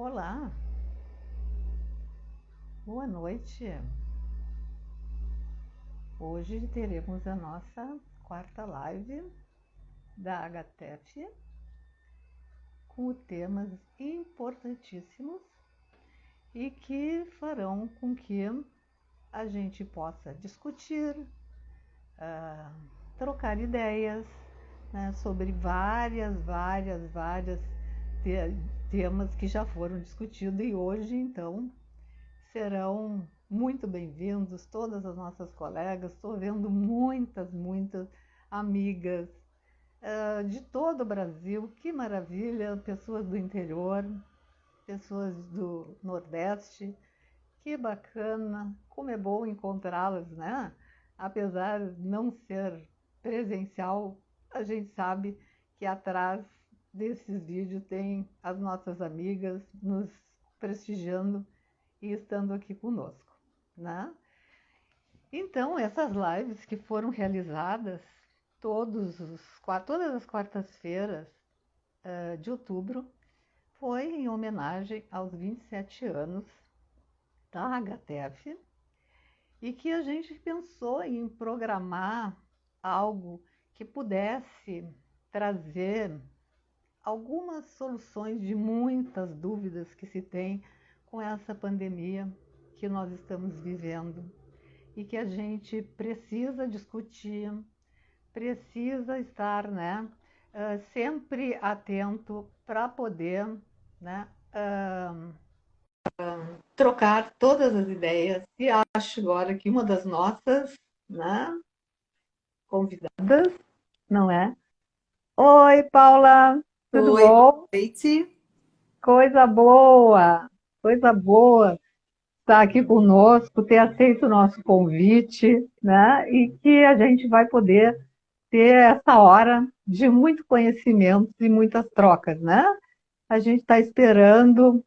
Olá, boa noite. Hoje teremos a nossa quarta live da HTF com temas importantíssimos e que farão com que a gente possa discutir, trocar ideias, né, sobre várias temas que já foram discutidos e hoje, então, serão muito bem-vindos todas as nossas colegas. Estou vendo muitas amigas de todo o Brasil. Que maravilha! Pessoas do interior, pessoas do Nordeste. Que bacana! Como é bom encontrá-las, né? Apesar de não ser presencial, a gente sabe que atrás desses vídeos tem as nossas amigas nos prestigiando e estando aqui conosco, né? Então, essas lives que foram realizadas todas as quartas-feiras de outubro foi em homenagem aos 27 anos da HTF e que a gente pensou em programar algo que pudesse trazer algumas soluções de muitas dúvidas que se tem com essa pandemia que nós estamos vivendo e que a gente precisa discutir, precisa estar, né, sempre atento para poder, né, trocar todas as ideias. E acho agora que uma das nossas, né, convidadas, não é? Oi, Paula, tudo Oi, boa bom? noite. Coisa boa estar aqui conosco, ter aceito o nosso convite, né? E que a gente vai poder ter essa hora de muito conhecimento e muitas trocas, né? A gente está esperando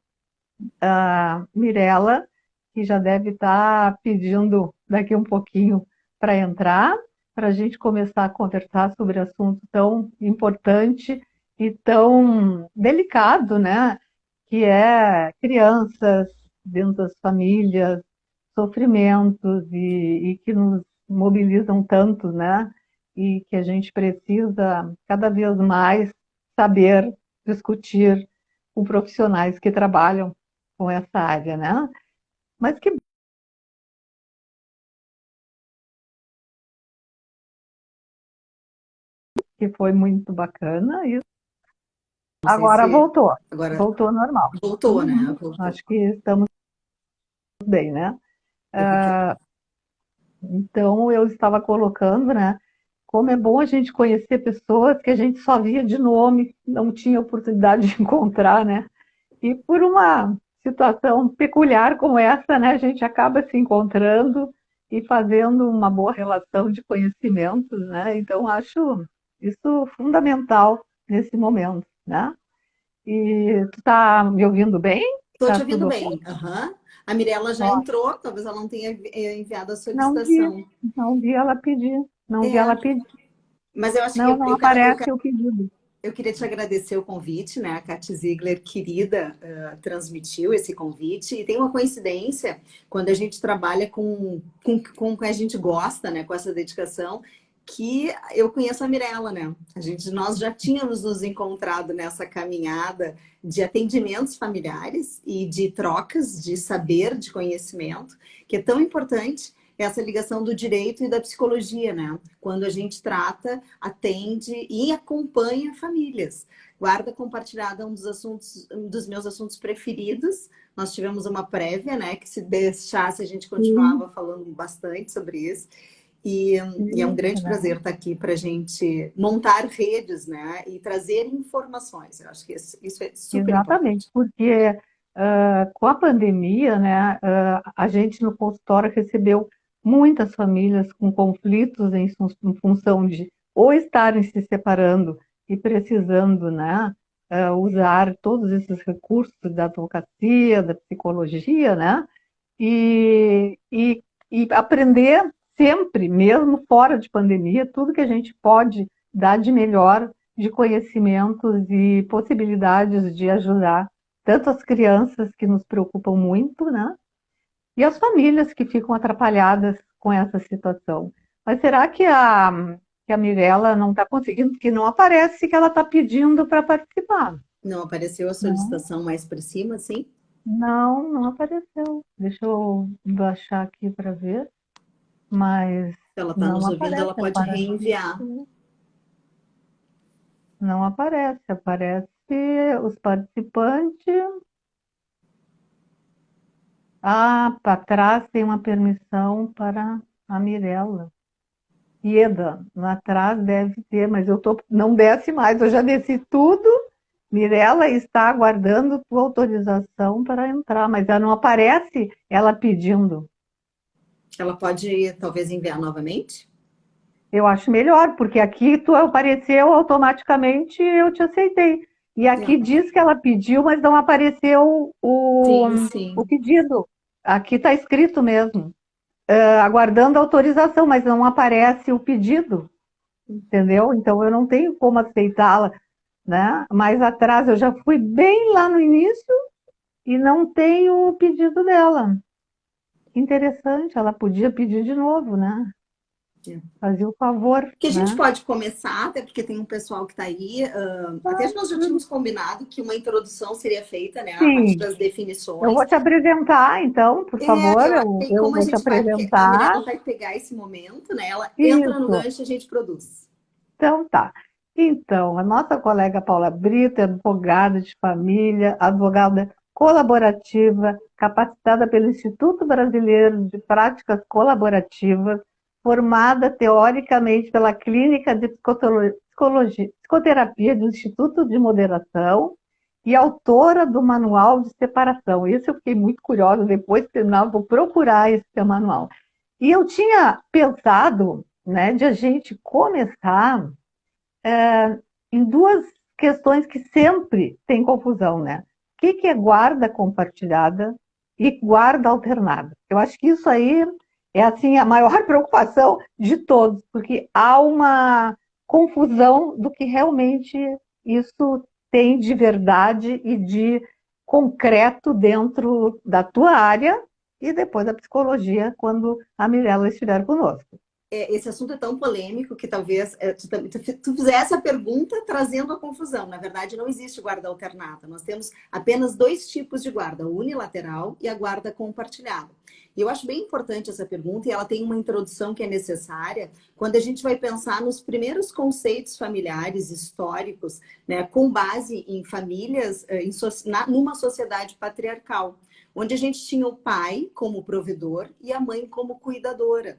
a Mirella, que já deve estar pedindo daqui um pouquinho para entrar, para a gente começar a conversar sobre assunto tão importante e tão delicado, né? Que é crianças dentro das famílias, sofrimentos e que nos mobilizam tanto, né? E que a gente precisa cada vez mais saber discutir com profissionais que trabalham com essa área, né? Mas que foi muito bacana e Não sei agora se voltou, agora voltou normal. voltou, né? Uhum. Voltou. Acho que estamos bem, né? Eu vi que Então eu estava colocando, né? Como é bom a gente conhecer pessoas que a gente só via de nome, não tinha oportunidade de encontrar, né? E por uma situação peculiar como essa, né, a gente acaba se encontrando e fazendo uma boa relação de conhecimentos, né? Então acho isso fundamental nesse momento, né? E tu tá me ouvindo bem? estou Tá te ouvindo tudo ok? bem. Aham. A Mirella já Ó, entrou, talvez ela não tenha enviado a não vi, solicitação. não vi ela pedir, não vi É, ela pedir. mas eu acho que Não, não aparece o pedido. eu queria te agradecer o convite, né? A Kati Ziegler, querida, transmitiu esse convite. E tem uma coincidência, quando a gente trabalha com o que a gente gosta, né? Com essa dedicação, que eu conheço a Mirella, né? Nós já tínhamos nos encontrado nessa caminhada de atendimentos familiares e de trocas de saber, de conhecimento, que é tão importante essa ligação do direito e da psicologia, né? Quando a gente trata, atende e acompanha famílias. Guarda compartilhada é um dos assuntos, um dos meus assuntos preferidos. Nós tivemos uma prévia, né? Que se deixasse a gente Sim, continuava falando bastante sobre isso. E é um isso, grande né? prazer estar aqui para a gente montar redes, né? E trazer informações. Eu acho que isso é super Exatamente, importante. porque com a pandemia, né, a gente no consultório recebeu muitas famílias com conflitos em função de ou estarem se separando e precisando, né, usar todos esses recursos da advocacia, da psicologia, né, e, e, e aprender sempre, mesmo fora de pandemia, tudo que a gente pode dar de melhor de conhecimentos e possibilidades de ajudar tanto as crianças que nos preocupam muito, né? E as famílias que ficam atrapalhadas com essa situação. Mas será que a Mirella não está conseguindo, que não aparece que ela está pedindo para participar? Não apareceu a Não, solicitação mais para cima, sim? não apareceu. Deixa eu baixar aqui para ver, mas Se ela está não nos ouvindo, aparece. ela pode reenviar. Não aparece. Aparece os participantes. Ah, para trás tem uma permissão para a Mirella. Ieda, lá atrás deve ter, mas não desce mais, eu já desci tudo. Mirella está aguardando tua autorização para entrar, mas ela não aparece ela pedindo. Ela pode, talvez, enviar novamente? Eu acho melhor, porque aqui tu apareceu automaticamente, eu te aceitei. E aqui diz que ela pediu, mas não apareceu Sim, o sim. pedido. Aqui está escrito mesmo, aguardando autorização, mas não aparece o pedido, entendeu? Então eu não tenho como aceitá-la, né? Mais atrás, eu já fui bem lá no início e não tenho o pedido dela. Interessante, ela podia pedir de novo, né? Fazia o favor, Que a gente né? pode começar, até porque tem um pessoal que está aí. Até nós já tínhamos combinado que uma introdução seria feita, né, a partir Sim, das eu vou definições. te apresentar, então, por favor, Eu acho que eu como a vou te gente vai, porque a apresentar. Mirella vai pegar esse momento, né? Ela entra no Isso, gancho e a gente produz. então tá. Então, a nossa colega Paula Brito é advogada de família, advogada colaborativa, capacitada pelo Instituto Brasileiro de Práticas Colaborativas, formada teoricamente pela Clínica de Psicoterapia do Instituto de Moderação e autora do Manual de Separação. Isso eu fiquei muito curiosa, depois de terminar, vou procurar esse manual. E eu tinha pensado, né, de a gente começar em duas questões que sempre tem confusão, né? O que é guarda compartilhada e guarda alternada? Eu acho que isso aí é assim a maior preocupação de todos, porque há uma confusão do que realmente isso tem de verdade e de concreto dentro da tua área e depois da psicologia, quando a Mirella estiver conosco. Esse assunto é tão polêmico que talvez tu fizesse a pergunta trazendo a confusão. Na verdade, não existe guarda alternada. Nós temos apenas dois tipos de guarda, a unilateral e a guarda compartilhada. E eu acho bem importante essa pergunta e ela tem uma introdução que é necessária quando a gente vai pensar nos primeiros conceitos familiares históricos, né, com base em famílias, numa sociedade patriarcal, onde a gente tinha o pai como provedor e a mãe como cuidadora.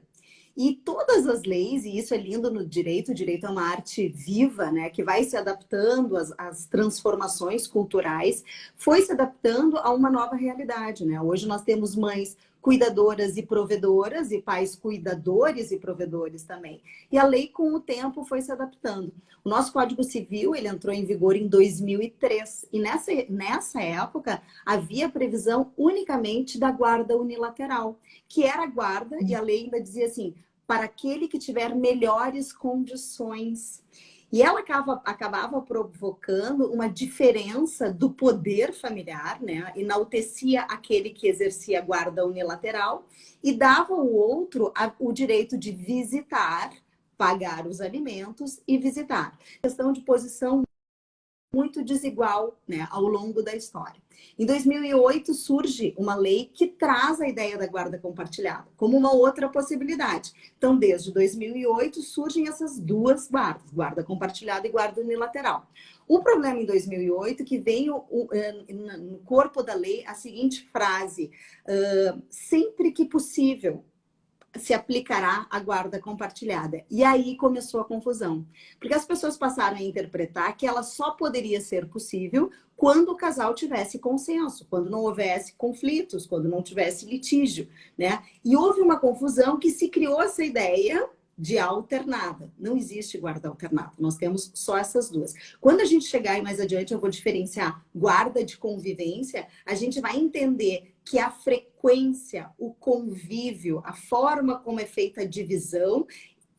E todas as leis, e isso é lindo no direito, o direito é uma arte viva, né, que vai se adaptando às transformações culturais, foi se adaptando a uma nova realidade, né? Hoje nós temos mães cuidadoras e provedoras, e pais cuidadores e provedores também. E a lei, com o tempo, foi se adaptando. O nosso Código Civil, ele entrou em vigor em 2003, e nessa época havia previsão unicamente da guarda unilateral, que era a guarda, e a lei ainda dizia assim, para aquele que tiver melhores condições. E ela acabava provocando uma diferença do poder familiar, né? Enaltecia aquele que exercia a guarda unilateral e dava ao outro o direito de visitar, pagar os alimentos e visitar. Questão de posição muito desigual, né, ao longo da história. Em 2008 surge uma lei que traz a ideia da guarda compartilhada como uma outra possibilidade. Então, desde 2008 surgem essas duas guardas, guarda compartilhada e guarda unilateral. O problema em 2008 é que veio no corpo da lei a seguinte frase: sempre que possível se aplicará a guarda compartilhada. E aí começou a confusão. Porque as pessoas passaram a interpretar que ela só poderia ser possível quando o casal tivesse consenso, quando não houvesse conflitos, quando não tivesse litígio, né? E houve uma confusão que se criou essa ideia de alternada. Não existe guarda alternada. Nós temos só essas duas. Quando a gente chegar aí mais adiante, eu vou diferenciar guarda de convivência, a gente vai entender que a frequência, o convívio, a forma como é feita a divisão,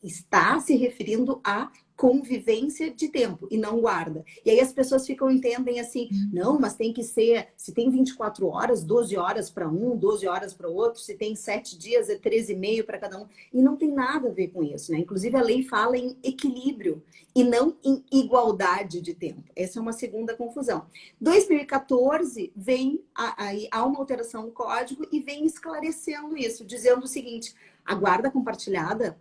está se referindo à convivência de tempo e não guarda. E aí as pessoas entendem assim, não, mas tem que ser, se tem 24 horas, 12 horas para um, 12 horas para o outro, se tem 7 dias, é 13,5 para cada um. E não tem nada a ver com isso, né? Inclusive a lei fala em equilíbrio e não em igualdade de tempo. Essa é uma segunda confusão. 2014 há uma alteração no código e vem esclarecendo isso, dizendo o seguinte: a guarda compartilhada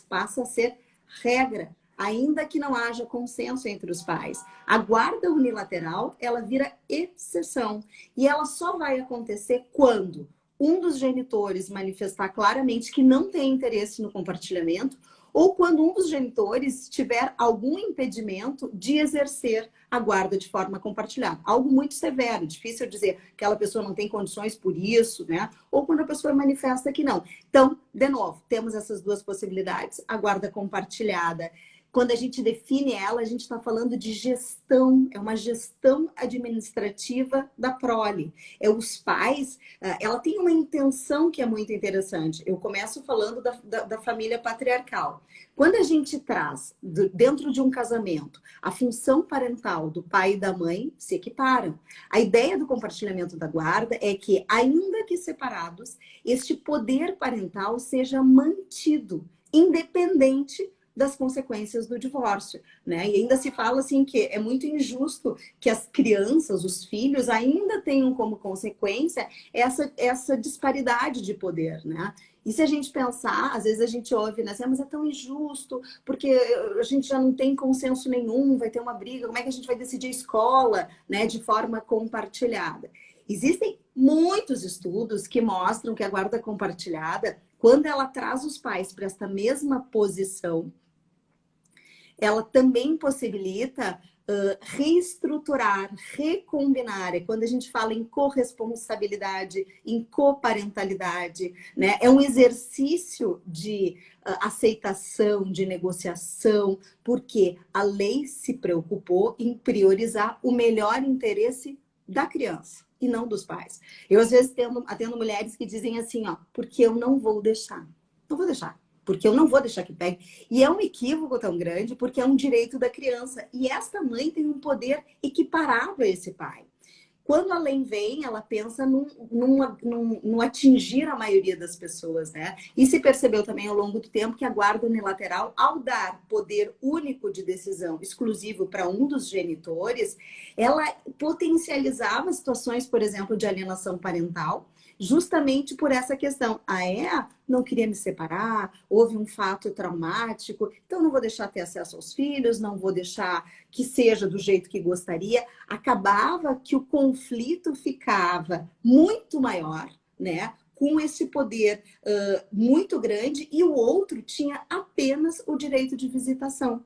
passa a ser regra, ainda que não haja consenso entre os pais. A guarda unilateral, ela vira exceção. E ela só vai acontecer quando um dos genitores manifestar claramente que não tem interesse no compartilhamento, ou quando um dos genitores tiver algum impedimento de exercer a guarda de forma compartilhada. Algo muito severo, difícil dizer que aquela pessoa não tem condições por isso, né? Ou quando a pessoa manifesta que não. Então, de novo, temos essas duas possibilidades. A guarda compartilhada, quando a gente define ela, a gente está falando de gestão, é uma gestão administrativa da prole. É os pais, ela tem uma intenção que é muito interessante. Eu começo falando da família patriarcal. Quando a gente traz, dentro de um casamento, a função parental do pai e da mãe se equiparam. A ideia do compartilhamento da guarda é que, ainda que separados, este poder parental seja mantido, independente das consequências do divórcio, né? E ainda se fala assim que é muito injusto que as crianças, os filhos, ainda tenham como consequência essa disparidade de poder, né? E se a gente pensar, às vezes a gente ouve, né? Mas é tão injusto, porque a gente já não tem consenso nenhum, vai ter uma briga, como é que a gente vai decidir a escola, né? De forma compartilhada. Existem muitos estudos que mostram que a guarda compartilhada, quando ela traz os pais para esta mesma posição, ela também possibilita reestruturar, recombinar. É quando a gente fala em corresponsabilidade, em coparentalidade, né? É um exercício de aceitação, de negociação, porque a lei se preocupou em priorizar o melhor interesse da criança e não dos pais. Eu, às vezes, atendo mulheres que dizem assim, ó, porque eu não vou deixar. Não vou deixar. Porque eu não vou deixar que pegue. E é um equívoco tão grande, porque é um direito da criança. E esta mãe tem um poder equiparável a esse pai. Quando a lei vem, ela pensa num atingir a maioria das pessoas, né? E se percebeu também ao longo do tempo que a guarda unilateral, ao dar poder único de decisão exclusivo para um dos genitores, ela potencializava situações, por exemplo, de alienação parental, justamente por essa questão. Não queria me separar, houve um fato traumático, então não vou deixar ter acesso aos filhos, não vou deixar que seja do jeito que gostaria. Acabava que o conflito ficava muito maior, né? Com esse poder muito grande, e o outro tinha apenas o direito de visitação.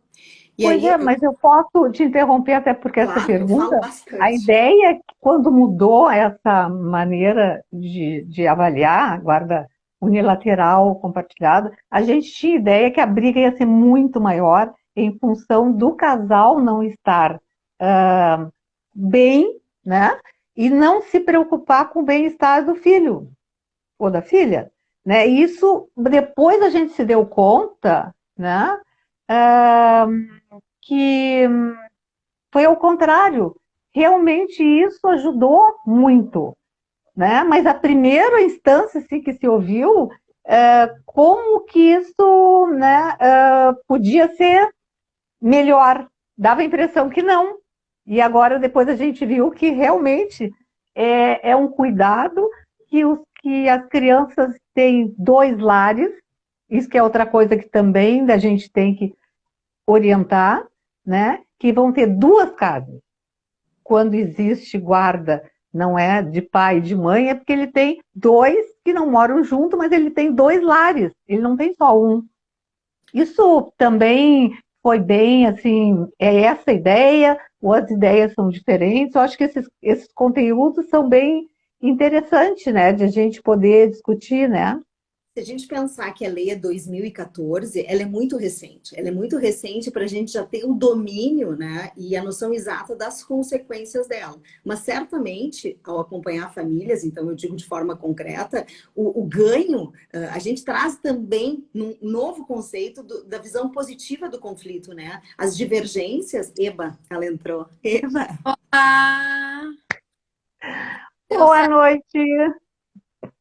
E pois aí, mas eu posso te interromper até porque essa claro, eu falo pergunta, a bastante. ideia é que quando mudou essa maneira de avaliar a guarda unilateral compartilhada, a gente tinha ideia que a briga ia ser muito maior em função do casal não estar bem, né? E não se preocupar com o bem-estar do filho ou da filha, né? Isso depois a gente se deu conta, né? Que foi ao contrário. Realmente isso ajudou muito, né? Mas a primeira instância assim, que se ouviu, como que isso, né, podia ser melhor. Dava a impressão que não. E agora depois a gente viu que realmente é um cuidado que as crianças têm dois lares. Isso que é outra coisa que também a gente tem que orientar, né? Que vão ter duas casas. Quando existe guarda, não é de pai e de mãe, é porque ele tem dois que não moram junto, mas ele tem dois lares, ele não tem só um. Isso também foi bem, assim, é essa ideia, ou as ideias são diferentes. Eu acho que esses conteúdos são bem interessantes, né, de a gente poder discutir, né? Se a gente pensar que a lei é 2014, ela é muito recente. Ela é muito recente para a gente já ter o domínio, né, e a noção exata das consequências dela. Mas certamente, ao acompanhar famílias, então eu digo de forma concreta, o ganho, a gente traz também um novo conceito da visão positiva do conflito, né? As divergências. Eba, ela entrou. Eba! Ah, deu Boa certo. noite,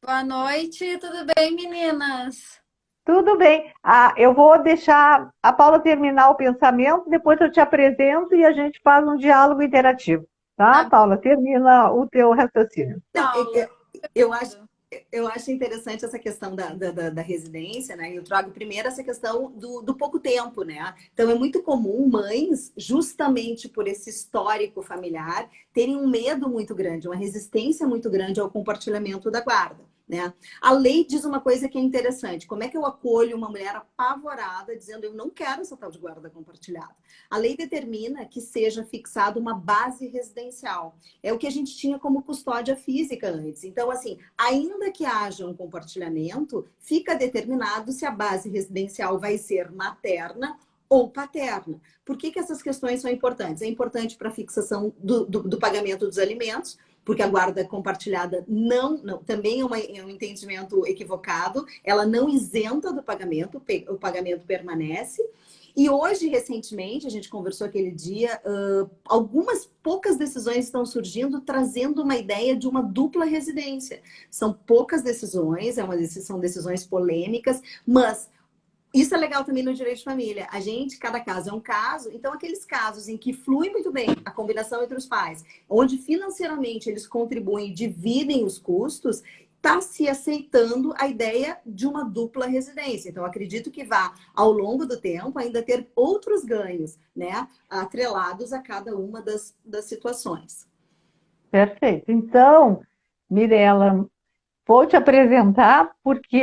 Boa noite, tudo bem, meninas? tudo bem? Eu vou deixar a Paula terminar o pensamento, depois eu te apresento e a gente faz um diálogo interativo, tá? Tá, Paula, termina o teu raciocínio. Não, Paula. eu acho, eu acho interessante essa questão da residência, né? Eu trago primeiro essa questão do pouco tempo, né? Então, é muito comum mães, justamente por esse histórico familiar, terem um medo muito grande, uma resistência muito grande ao compartilhamento da guarda, né? A lei diz uma coisa que é interessante. Como é que eu acolho uma mulher apavorada dizendo eu não quero essa tal de guarda compartilhada? A lei determina que seja fixada uma base residencial. É o que a gente tinha como custódia física antes. Então, assim, ainda que haja um compartilhamento, fica determinado se a base residencial vai ser materna ou paterna. Por que essas questões são importantes? É importante para a fixação do pagamento dos alimentos, porque a guarda compartilhada também é um entendimento equivocado, ela não isenta do pagamento, o pagamento permanece. E hoje, recentemente, a gente conversou aquele dia, algumas poucas decisões estão surgindo, trazendo uma ideia de uma dupla residência. São poucas decisões, são decisões polêmicas, mas isso é legal também no direito de família. Cada caso é um caso, então aqueles casos em que flui muito bem a combinação entre os pais, onde financeiramente eles contribuem e dividem os custos, está se aceitando a ideia de uma dupla residência. Então, acredito que vá, ao longo do tempo, ainda ter outros ganhos, né, atrelados a cada uma das situações. Perfeito. Então, Mirela, vou te apresentar porque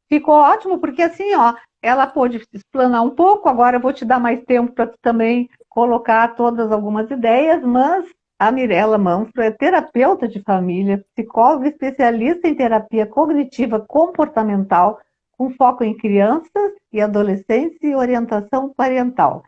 ficou ótimo, porque assim, ó, ela pôde explanar um pouco, agora eu vou te dar mais tempo para também colocar todas algumas ideias, mas a Mirela Manfro é terapeuta de família, psicóloga especialista em terapia cognitiva comportamental, com foco em crianças e adolescentes e orientação parental.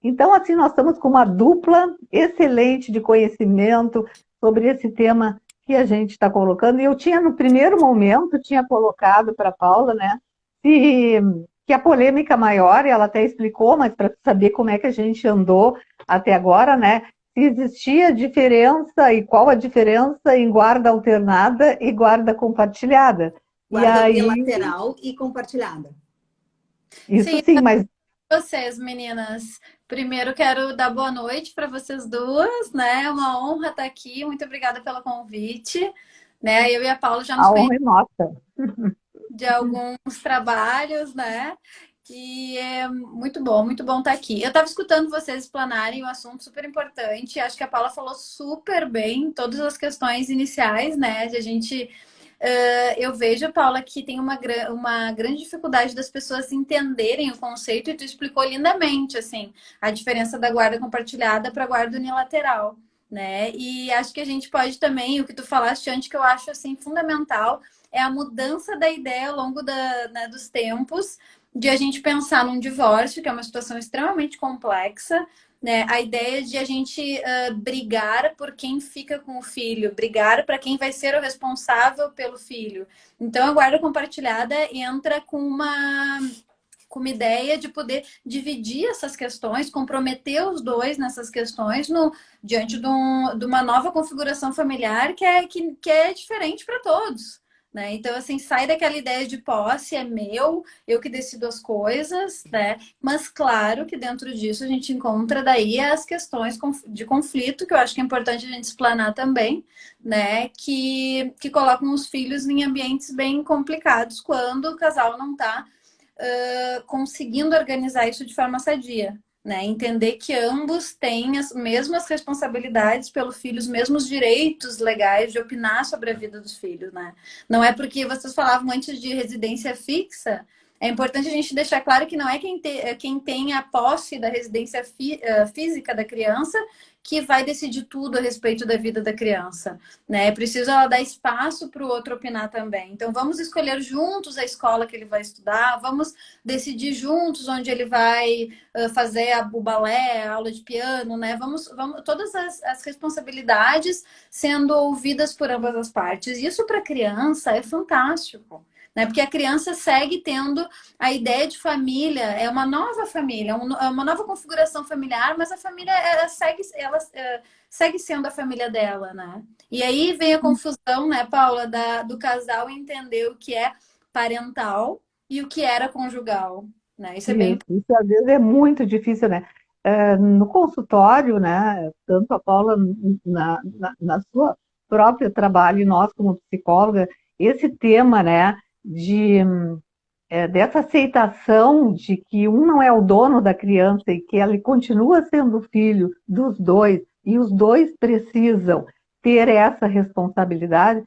Então, assim, nós estamos com uma dupla excelente de conhecimento sobre esse tema que a gente está colocando. E eu tinha, no primeiro momento, tinha colocado para a Paula, né, que a polêmica maior, e ela até explicou, mas para saber como é que a gente andou até agora, né, se existia diferença e qual a diferença em guarda alternada e guarda compartilhada. E Guarda aí, unilateral e compartilhada. isso Sim, sim, mas vocês, meninas. Primeiro quero dar boa noite para vocês duas, né? É uma honra estar aqui. Muito obrigada pelo convite, né? Eu e a Paula já nos a honra conhecemos é nossa. de alguns trabalhos, né? E é muito bom estar aqui. Eu estava escutando vocês explanarem um assunto super importante. Acho que a Paula falou super bem todas as questões iniciais, né? De a gente eu vejo, Paula, que tem uma grande dificuldade das pessoas entenderem o conceito e tu explicou lindamente, assim, a diferença da guarda compartilhada para a guarda unilateral, né? E acho que a gente pode também, o que tu falaste antes, que eu acho, assim, fundamental, é a mudança da ideia ao longo né, dos tempos, de a gente pensar num divórcio, que é uma situação extremamente complexa, né? A ideia de a gente brigar por quem fica com o filho, brigar para quem vai ser o responsável pelo filho. Então, a guarda compartilhada entra com uma ideia de poder dividir essas questões, comprometer os dois nessas questões diante de uma nova configuração familiar que é diferente para todos. Né? Então, assim, sai daquela ideia de posse, é meu, eu que decido as coisas, né? Mas claro que dentro disso a gente encontra daí as questões de conflito, que eu acho que é importante a gente explanar também, né? Que colocam os filhos em ambientes bem complicados quando o casal não está conseguindo organizar isso de forma sadia. Né? Entender que ambos têm as mesmas responsabilidades pelo filho, os mesmos direitos legais de opinar sobre a vida dos filhos. Né? Não é porque vocês falavam antes de residência fixa, É importante a gente deixar claro que não é quem tem a posse da residência física da criança que vai decidir tudo a respeito da vida da criança, né? É preciso ela dar espaço para o outro opinar também. Então, vamos escolher juntos a escola que ele vai estudar, vamos decidir juntos onde ele vai fazer o balé, a aula de piano, né? Vamos todas as responsabilidades sendo ouvidas por ambas as partes. Isso para criança é fantástico, né? Porque a criança segue tendo a ideia de família, é uma nova família, é uma nova configuração familiar, mas a família segue sendo a família dela, né? E aí vem a confusão, né, Paula, do casal entender o que é parental e o que era conjugal, né? Isso é bem. Isso às vezes é muito difícil, né? No consultório, né? Tanto a Paula na sua próprio trabalho e nós como psicóloga, esse tema, né? Dessa aceitação de que um não é o dono da criança e que ele continua sendo filho dos dois e os dois precisam ter essa responsabilidade.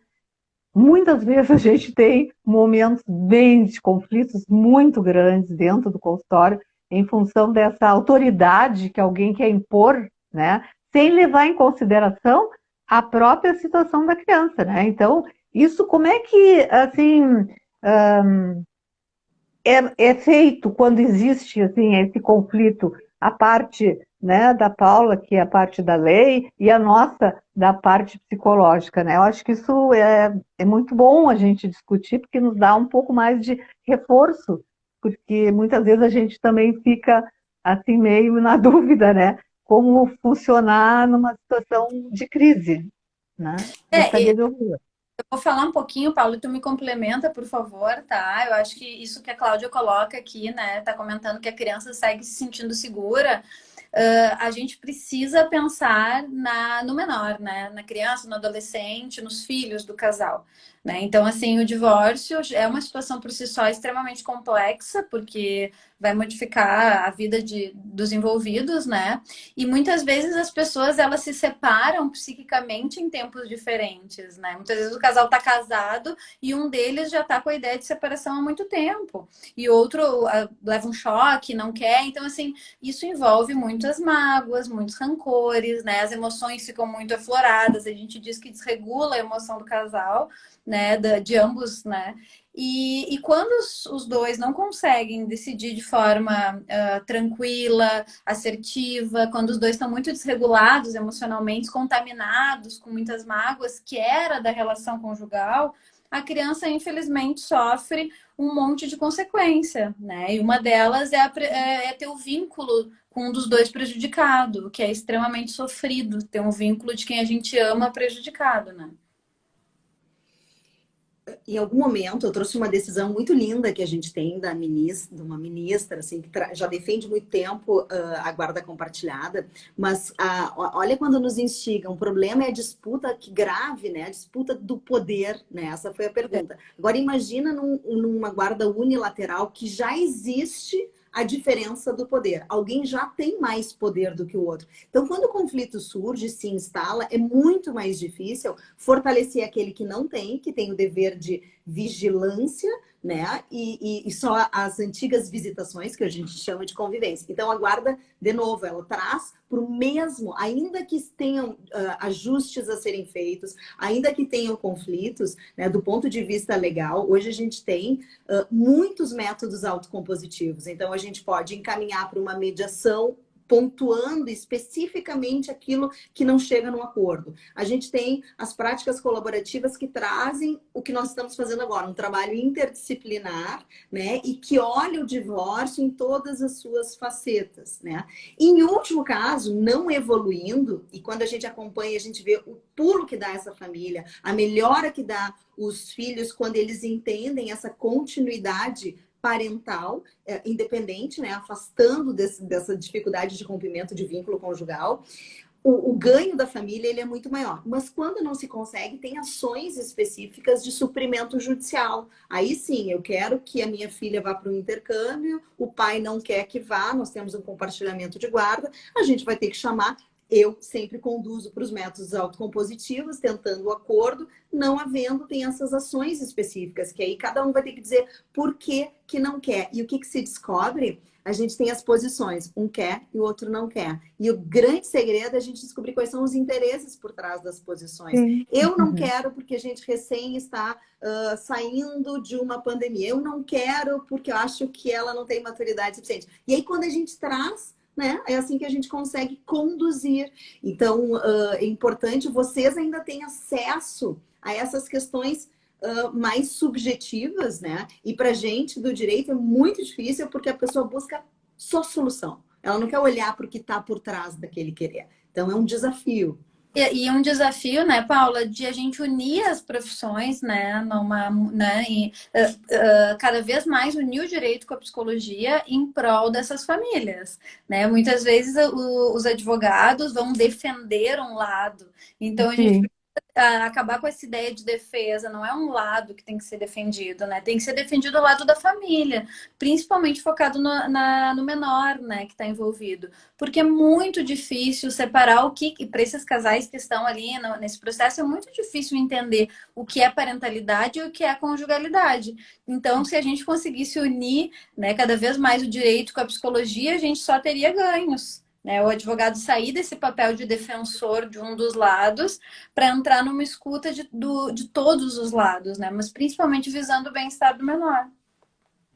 Muitas vezes a gente tem momentos bem de conflitos muito grandes dentro do consultório em função dessa autoridade que alguém quer impor, né, sem levar em consideração a própria situação da criança, né? Então, isso como é que, assim, é feito quando existe assim, esse conflito, a parte, né, da Paula, que é a parte da lei, e a nossa, da parte psicológica, né? Eu acho que isso é muito bom a gente discutir, porque nos dá um pouco mais de reforço, porque muitas vezes a gente também fica assim meio na dúvida, né? Como funcionar numa situação de crise, né? Gostaria de ouvir. Eu vou falar um pouquinho, Paulo, e tu me complementa, por favor, tá? Eu acho que isso que a Cláudia coloca aqui, né? Tá comentando que a criança segue se sentindo segura. A gente precisa pensar no menor, né? Na criança, no adolescente, nos filhos do casal, né? Então, assim, o divórcio é uma situação por si só extremamente complexa, porque vai modificar a vida dos envolvidos, né? E muitas vezes as pessoas, elas se separam psiquicamente em tempos diferentes, né? Muitas vezes o casal tá casado e um deles já tá com a ideia de separação há muito tempo. E outro leva um choque, não quer. Então, assim, isso envolve muitas mágoas, muitos rancores, né? As emoções ficam muito afloradas. A gente diz que desregula a emoção do casal, né? De ambos, né? E quando os dois não conseguem decidir de forma tranquila, assertiva, quando os dois estão muito desregulados emocionalmente, contaminados com muitas mágoas, que era da relação conjugal, a criança, infelizmente, sofre um monte de consequência, né? E uma delas é ter o vínculo com um dos dois prejudicado, que é extremamente sofrido, ter um vínculo de quem a gente ama prejudicado, né? Em algum momento, eu trouxe uma decisão muito linda que a gente tem de uma ministra, assim, que já defende muito tempo a guarda compartilhada, mas olha quando nos instiga, um problema é a disputa grave, né? A disputa do poder, né? Essa foi a pergunta. Agora, imagina numa guarda unilateral que já existe a diferença do poder. Alguém já tem mais poder do que o outro. Então, quando o conflito surge, se instala, é muito mais difícil fortalecer aquele que não tem, que tem o dever de vigilância, né? E só as antigas visitações, que a gente chama de convivência. Então, a guarda, de novo, ela traz para o mesmo, ainda que tenham ajustes a serem feitos, ainda que tenham conflitos, né, do ponto de vista legal, hoje a gente tem muitos métodos autocompositivos. Então, a gente pode encaminhar para uma mediação pontuando especificamente aquilo que não chega num acordo. A gente tem as práticas colaborativas que trazem o que nós estamos fazendo agora, um trabalho interdisciplinar, né, e que olha o divórcio em todas as suas facetas, né? Em último caso, não evoluindo, e quando a gente acompanha, a gente vê o pulo que dá essa família, a melhora que dá os filhos quando eles entendem essa continuidade parental, independente, né, afastando dessa dificuldade de rompimento de vínculo conjugal, o ganho da família ele é muito maior. Mas quando não se consegue, tem ações específicas de suprimento judicial. Aí sim, eu quero que a minha filha vá para o intercâmbio, o pai não quer que vá, nós temos um compartilhamento de guarda, a gente vai ter que chamar eu sempre conduzo para os métodos autocompositivos, tentando o acordo, não havendo, tem essas ações específicas, que aí cada um vai ter que dizer por que que não quer. E o que que se descobre? A gente tem as posições, um quer e o outro não quer. E o grande segredo é a gente descobrir quais são os interesses por trás das posições. Sim. Eu não quero porque a gente recém está saindo de uma pandemia. Eu não quero porque eu acho que ela não tem maturidade suficiente. E aí quando a gente traz, né, é assim que a gente consegue conduzir. Então, é importante, vocês ainda têm acesso a essas questões mais subjetivas, né? E para gente do direito é muito difícil porque a pessoa busca só solução. Ela não quer olhar para o que está por trás daquele querer. Então, é um desafio. E um desafio, né, Paula, de a gente unir as profissões, né, cada vez mais unir o direito com a psicologia em prol dessas famílias, né? Muitas vezes os advogados vão defender um lado, então a gente precisa acabar com essa ideia de defesa, não é um lado que tem que ser defendido, né? Tem que ser defendido o lado da família, principalmente focado no menor, né, que está envolvido. Porque é muito difícil separar o que, para esses casais que estão ali nesse processo, é muito difícil entender o que é parentalidade e o que é conjugalidade. Então, se a gente conseguisse unir, né, cada vez mais o direito com a psicologia, a gente só teria ganhos. Né? O advogado sair desse papel de defensor de um dos lados para entrar numa escuta de todos os lados, né? Mas principalmente visando o bem-estar do menor.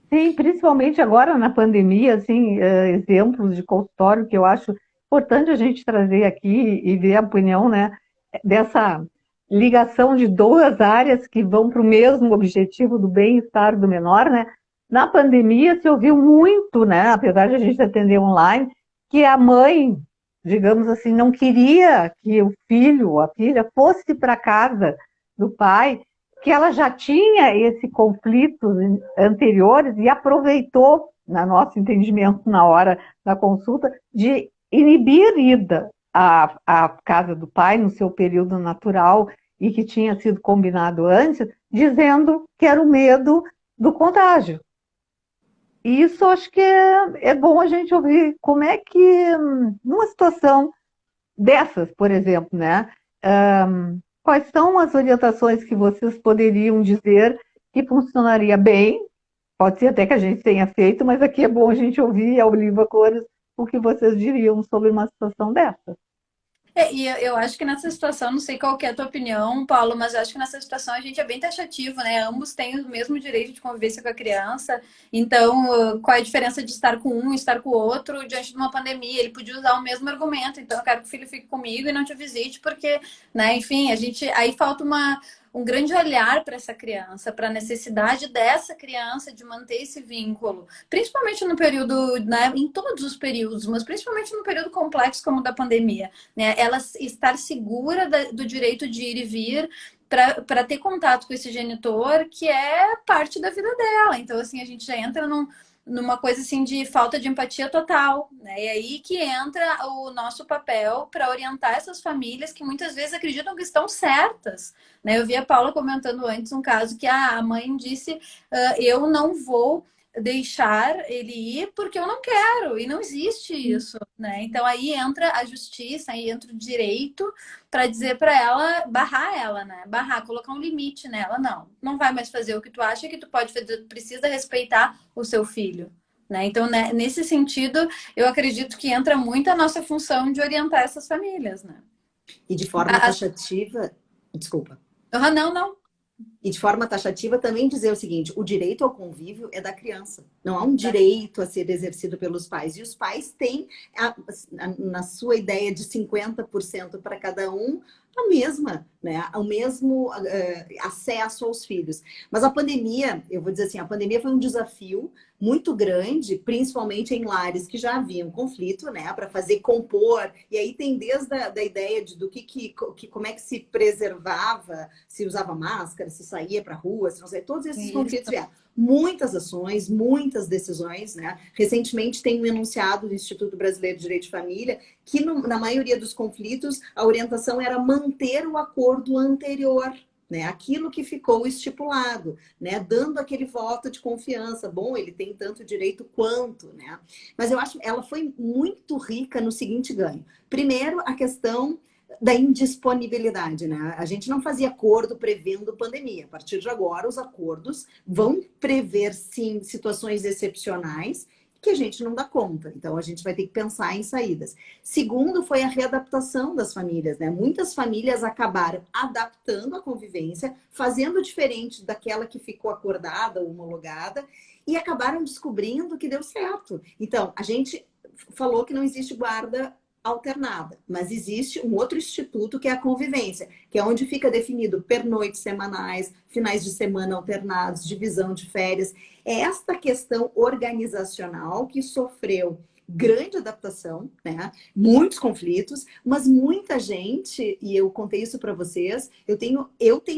Sim, principalmente agora na pandemia, assim, exemplos de consultório que eu acho importante a gente trazer aqui e ver a opinião, né, dessa ligação de duas áreas que vão para o mesmo objetivo do bem-estar do menor, né? Na pandemia se ouviu muito, né, apesar de a gente atender online, que a mãe, digamos assim, não queria que o filho ou a filha fosse para casa do pai, que ela já tinha esse conflito anteriores e aproveitou, no nosso entendimento, na hora da consulta, de inibir ida à casa do pai no seu período natural e que tinha sido combinado antes, dizendo que era o medo do contágio. E isso acho que é bom a gente ouvir como é que, numa situação dessas, por exemplo, né? Quais são as orientações que vocês poderiam dizer que funcionaria bem? Pode ser até que a gente tenha feito, mas aqui é bom a gente ouvir ao viva cores o que vocês diriam sobre uma situação dessa. E eu acho que nessa situação, não sei qual que é a tua opinião, Paulo, mas eu acho que nessa situação a gente é bem taxativo, né? Ambos têm o mesmo direito de convivência com a criança. Então, qual é a diferença de estar com um e estar com o outro diante de uma pandemia? Ele podia usar o mesmo argumento. Então, eu quero que o filho fique comigo e não te visite, porque, né? Enfim, aí falta um grande olhar para essa criança, para a necessidade dessa criança de manter esse vínculo, principalmente no período, né, em todos os períodos, mas principalmente no período complexo como o da pandemia, né, ela estar segura do direito de ir e vir, para ter contato com esse genitor que é parte da vida dela. Então, assim, a gente já entra numa coisa assim de falta de empatia total, né? E aí que entra o nosso papel para orientar essas famílias que muitas vezes acreditam que estão certas, né? Eu vi a Paula comentando antes um caso que a mãe disse, eu não vou deixar ele ir porque eu não quero, e não existe isso, né? Então aí entra a justiça, aí entra o direito para dizer para ela, barrar ela, né? Barrar, colocar um limite nela. Não vai mais fazer o que tu acha que tu pode fazer, tu precisa respeitar o seu filho, né? Então, né, nesse sentido, eu acredito que entra muito a nossa função de orientar essas famílias, né? E de forma taxativa, desculpa. Não. E de forma taxativa também dizer o seguinte, o direito ao convívio é da criança. Não há um direito a ser exercido pelos pais. E os pais têm, na sua ideia de 50% para cada um, a mesma, né? O mesmo acesso aos filhos. Mas a pandemia, eu vou dizer assim, a pandemia foi um desafio muito grande, principalmente em lares que já haviam conflito, né? Para fazer compor. E aí tem desde a ideia do como é que se preservava, se usava máscara, se saía para a rua, se não saía, todos esses conflitos vieram. Muitas ações, muitas decisões, né? Recentemente tem um enunciado do Instituto Brasileiro de Direito de Família que na maioria dos conflitos a orientação era manter o acordo anterior, né? Aquilo que ficou estipulado, né? Dando aquele voto de confiança. Bom, ele tem tanto direito quanto, né? Mas eu acho que ela foi muito rica no seguinte ganho. Primeiro, a questão da indisponibilidade, né? A gente não fazia acordo prevendo pandemia. A partir de agora, os acordos vão prever, sim, situações excepcionais que a gente não dá conta. Então, a gente vai ter que pensar em saídas. Segundo, foi a readaptação das famílias, né? Muitas famílias acabaram adaptando a convivência, fazendo diferente daquela que ficou acordada, homologada, e acabaram descobrindo que deu certo. Então, a gente falou que não existe guarda alternada, mas existe um outro instituto que é a convivência, que é onde fica definido pernoites semanais, finais de semana alternados, divisão de férias. É esta questão organizacional que sofreu grande adaptação, né? Muitos conflitos, mas muita gente, e eu contei isso para vocês, eu tenho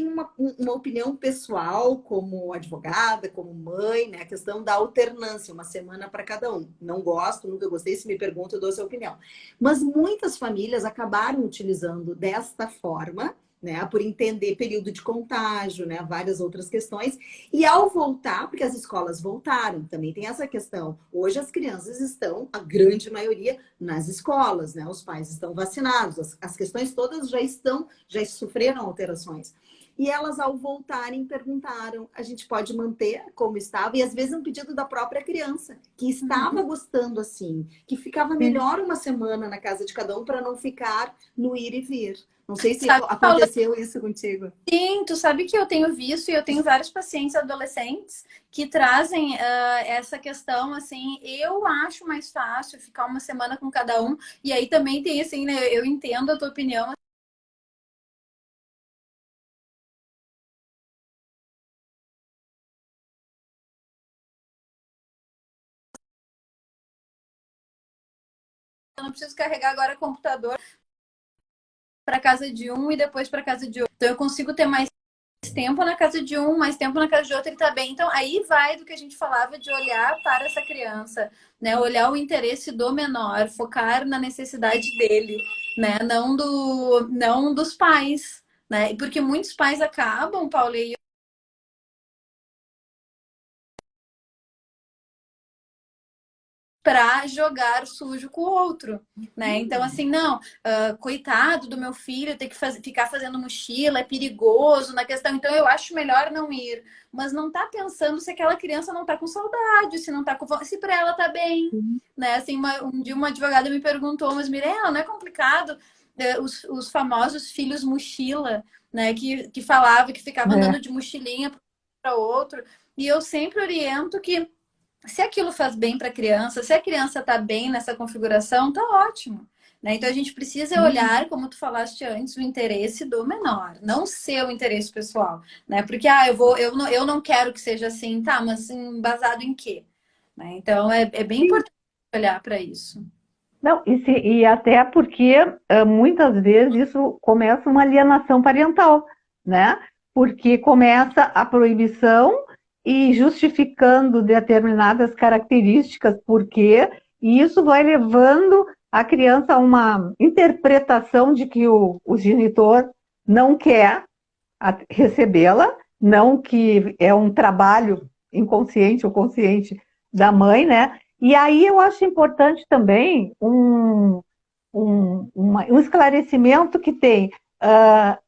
uma opinião pessoal como advogada, como mãe, né? A questão da alternância, uma semana para cada um. Não gosto, nunca gostei, se me pergunta, eu dou a sua opinião. Mas muitas famílias acabaram utilizando desta forma, né, por entender período de contágio, né, várias outras questões. E ao voltar, porque as escolas voltaram, também tem essa questão. Hoje as crianças estão, a grande maioria, nas escolas, né? Os pais estão vacinados, as questões todas já sofreram alterações. E elas, ao voltarem, perguntaram: a gente pode manter como estava? E às vezes um pedido da própria criança, que estava gostando assim, que ficava melhor uma semana na casa de cada um para não ficar no ir e vir. Não sei se Sabe, Paula, aconteceu isso contigo. sim, tu sabe que eu tenho visto e eu tenho vários pacientes adolescentes que trazem essa questão, assim, eu acho mais fácil ficar uma semana com cada um. E aí também tem, assim, né, eu entendo a tua opinião. Eu não preciso carregar agora computador para casa de um e depois para casa de outro. Então eu consigo ter mais tempo na casa de um, mais tempo na casa de outro, ele tá bem. Então aí vai do que a gente falava de olhar para essa criança, né? Olhar o interesse do menor, focar na necessidade dele, né? Não dos pais, né? Porque muitos pais acabam, Paulo, e para jogar sujo com o outro, né? Então, assim, não, coitado do meu filho ter que ficar fazendo mochila, é perigoso na questão. Então, eu acho melhor não ir. Mas não tá pensando se aquela criança não tá com saudade, se não tá com se para ela tá bem, né? Assim, um dia uma advogada me perguntou, mas Mirella, não é complicado os famosos filhos mochila, né? Que falava que ficava andando de mochilinha para outro. E eu sempre oriento que se aquilo faz bem para a criança, se a criança está bem nessa configuração, tá ótimo. Né? Então a gente precisa olhar, como tu falaste antes, o interesse do menor, não seu interesse pessoal. Né? Porque eu não quero que seja assim, tá, mas embasado em quê? Né? Então é bem importante olhar para isso. Não, e até porque muitas vezes isso começa uma alienação parental, né? Porque começa a proibição e justificando determinadas características, porque e isso vai levando a criança a uma interpretação de que o genitor não quer recebê-la, não que é um trabalho inconsciente ou consciente da mãe, né? E aí eu acho importante também um esclarecimento que tem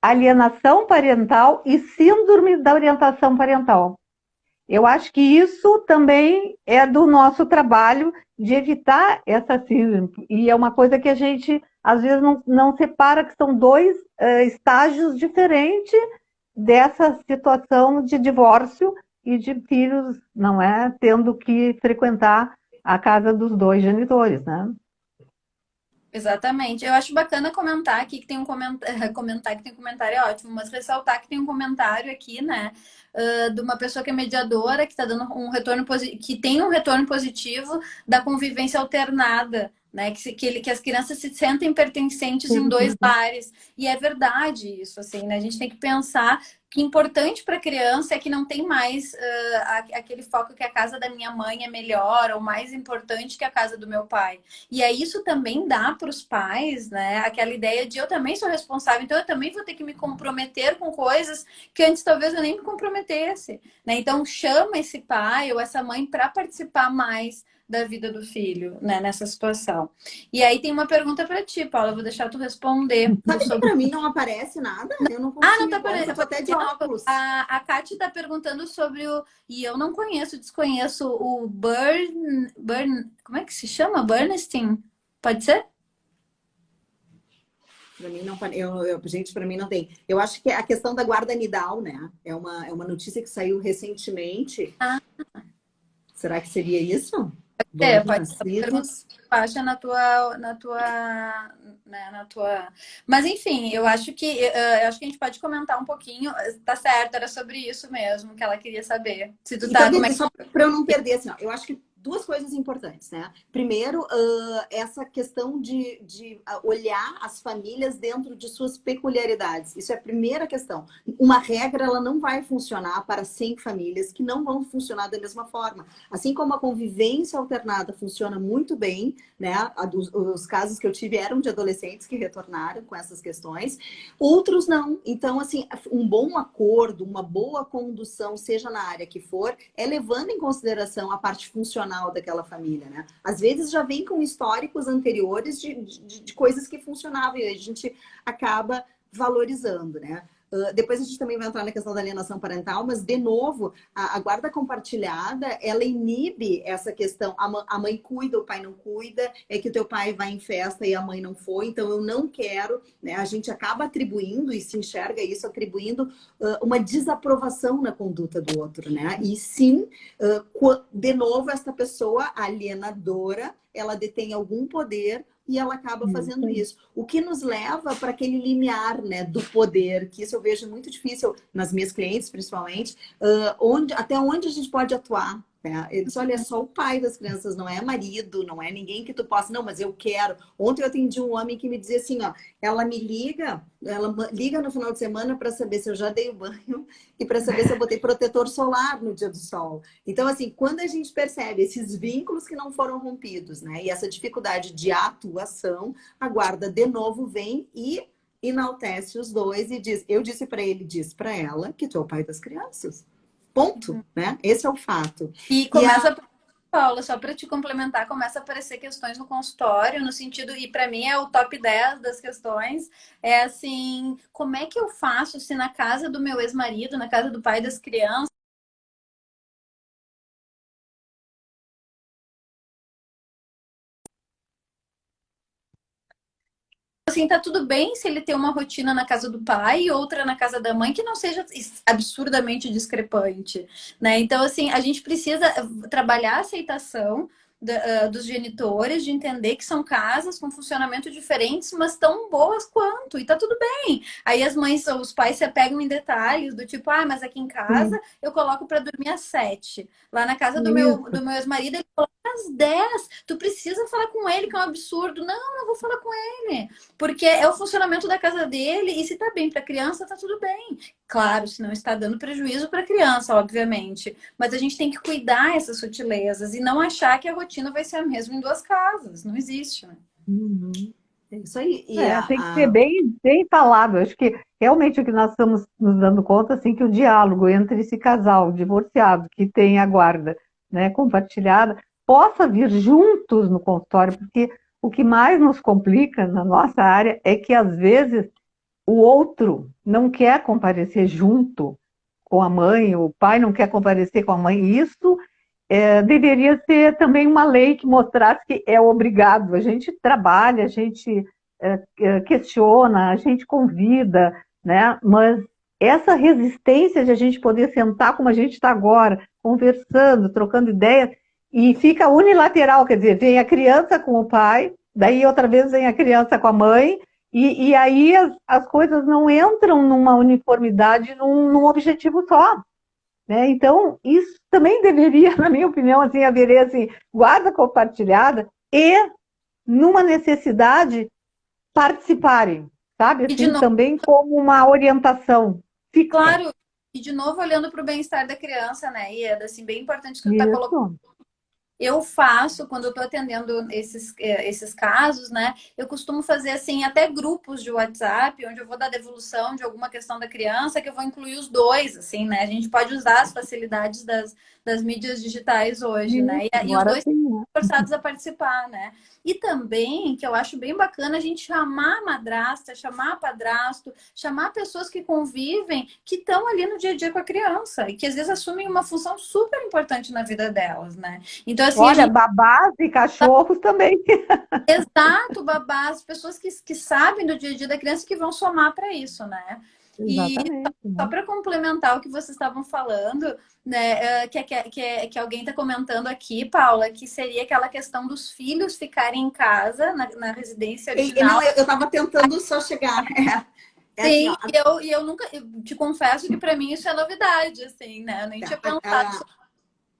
alienação parental e síndrome da orientação parental. Eu acho que isso também é do nosso trabalho de evitar essa síndrome. E é uma coisa que a gente, às vezes, não separa, que são dois estágios diferentes dessa situação de divórcio e de filhos, não é, tendo que frequentar a casa dos dois genitores, né? Exatamente. Eu acho bacana comentar aqui que tem comentar que tem um comentário ótimo, mas ressaltar que tem um comentário aqui, né, de uma pessoa que é mediadora, que está dando um retorno que tem um retorno positivo da convivência alternada, né? Que as crianças se sentem pertencentes em dois lares. E é verdade isso, assim, né? A gente tem que pensar que importante para a criança é que não tem mais aquele foco que a casa da minha mãe é melhor ou mais importante que a casa do meu pai. E aí isso também dá para os pais, né? Aquela ideia de eu também sou responsável, então eu também vou ter que me comprometer com coisas que antes talvez eu nem me comprometesse, né? Então chama esse pai ou essa mãe para participar mais da vida do filho, né, nessa situação. E aí tem uma pergunta para ti, Paula, eu vou deixar tu responder. Sabe que para mim não aparece nada? Eu não Ah, não consigo. tá Agora eu tô até de óculos. A Kátia tá perguntando sobre o... E eu não desconheço o como é que se chama? Bernstein? Pode ser? Para mim não, gente, para mim não tem. Eu acho que é a questão da guarda nidal, né? É uma notícia que saiu recentemente. Ah. Será que seria isso? Pode ser. Baixa na tua. Mas enfim, eu acho que a gente pode comentar um pouquinho. Tá certo, era sobre isso mesmo que ela queria saber. Se tu tá, Então, como é que... só para eu não perder, assim, ó, eu acho que duas coisas importantes, né? Primeiro, essa questão de olhar as famílias dentro de suas peculiaridades. Isso é a primeira questão. Uma regra, ela não vai funcionar para 100 famílias que não vão funcionar da mesma forma. Assim como a convivência alternada funciona muito bem, né? Os casos que eu tive eram de adolescentes que retornaram com essas questões, outros não. Então, assim, um bom acordo, uma boa condução, seja na área que for, é levando em consideração a parte funcional daquela família, né? Às vezes já vem com históricos anteriores de coisas que funcionavam e a gente acaba valorizando, né? Depois a gente também vai entrar na questão da alienação parental, mas, de novo, a guarda compartilhada, ela inibe essa questão. A mãe cuida, o pai não cuida, é que o teu pai vai em festa e a mãe não foi, então eu não quero, né? A gente acaba atribuindo, e se enxerga isso, atribuindo uma desaprovação na conduta do outro, né? E sim, de novo, essa pessoa alienadora, ela detém algum poder e ela acaba fazendo isso. O que nos leva para aquele limiar, né, do poder, que isso eu vejo muito difícil nas minhas clientes, principalmente, até onde a gente pode atuar. Né? Eles, olha, é só o pai das crianças, não é marido, não é ninguém que tu possa, não, mas eu quero. Ontem eu atendi um homem que me dizia assim, ó, ela liga no final de semana para saber se eu já dei o banho e para saber se eu botei protetor solar no dia do sol. Então, assim, quando a gente percebe esses vínculos que não foram rompidos, né, e essa dificuldade de atuação, a guarda de novo vem e enaltece os dois e diz, eu disse para ele, diz para ela que tu é o pai das crianças. Ponto, né? Esse é o fato. E começa, Paula, só para te complementar, começa a aparecer questões no consultório, no sentido, e para mim é o top 10 das questões, é assim, como é que eu faço se na casa do meu ex-marido, na casa do pai das crianças, assim, tá tudo bem se ele tem uma rotina na casa do pai e outra na casa da mãe que não seja absurdamente discrepante, né? Então, assim, a gente precisa trabalhar a aceitação dos genitores, de entender que são casas com funcionamento diferentes, mas tão boas quanto, e tá tudo bem. Aí as mães ou os pais se apegam em detalhes do tipo, mas aqui em casa eu coloco para dormir às 7. Lá na casa do meu ex-marido ele coloca às 10. Tu precisa falar com ele, que é um absurdo. Não vou falar com ele. Porque é o funcionamento da casa dele e se tá bem para a criança, tá tudo bem. Claro, se não está dando prejuízo para a criança, obviamente. Mas a gente tem que cuidar dessas sutilezas e não achar que a rotina vai ser a mesma em duas casas. Não existe, né? É isso aí. Tem que ser bem falado. Acho que realmente o que nós estamos nos dando conta, assim, que o diálogo entre esse casal divorciado que tem a guarda, né, compartilhada, possa vir juntos no consultório, porque o que mais nos complica na nossa área é que, às vezes, o outro não quer comparecer junto com a mãe, o pai não quer comparecer com a mãe, e isso deveria ser também uma lei que mostrasse que é obrigado. A gente trabalha, a gente questiona, a gente convida, né? Mas essa resistência de a gente poder sentar como a gente está agora, conversando, trocando ideias, e fica unilateral, quer dizer, vem a criança com o pai, daí outra vez vem a criança com a mãe, e aí as coisas não entram numa uniformidade, num objetivo só. Né? Então, isso também deveria, na minha opinião, assim, haver assim, guarda compartilhada e numa necessidade, participarem, sabe? E de Assim, novo, também como uma orientação fixa. claro, e de novo olhando para o bem-estar da criança, né? E é assim, bem importante que tu tá colocando. Isso. Eu faço, quando eu estou atendendo esses casos, né? Eu costumo fazer, assim, até grupos de WhatsApp, onde eu vou dar devolução de alguma questão da criança, que eu vou incluir os dois, assim, né? A gente pode usar as facilidades das mídias digitais hoje, né? Isso, E os agora dois sim, né? forçados a participar, né? E também, que eu acho bem bacana, a gente chamar a madrasta, chamar a padrasto, chamar pessoas que convivem, que estão ali no dia a dia com a criança e que às vezes assumem uma função super importante na vida delas, né? Então, assim, a Olha, gente. babás e cachorros também. Exato, babás, pessoas que sabem do dia a dia da criança e que vão somar para isso, né? E Exatamente, só né? para complementar o que vocês estavam falando, né, que alguém está comentando aqui, Paula, que seria aquela questão dos filhos ficarem em casa, na residência Não, original. eu estava tentando só chegar. É assim, Sim, ó, e eu nunca, eu te confesso que para mim isso é novidade, assim, né? Eu nem tinha tá, pensado sobre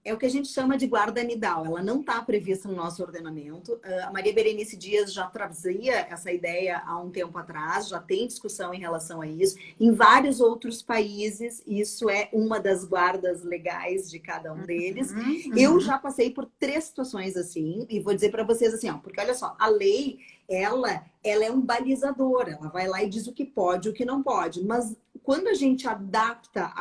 é o que a gente chama de guarda nidal. Ela não está prevista no nosso ordenamento. A Maria Berenice Dias já trazia essa ideia há um tempo atrás, já tem discussão em relação a isso. Em vários outros países, isso é uma das guardas legais de cada um deles. Eu já passei por 3 situações assim, e vou dizer para vocês assim, ó, porque olha só, a lei, ela é um balizador, ela vai lá e diz o que pode e o que não pode, mas quando a gente adapta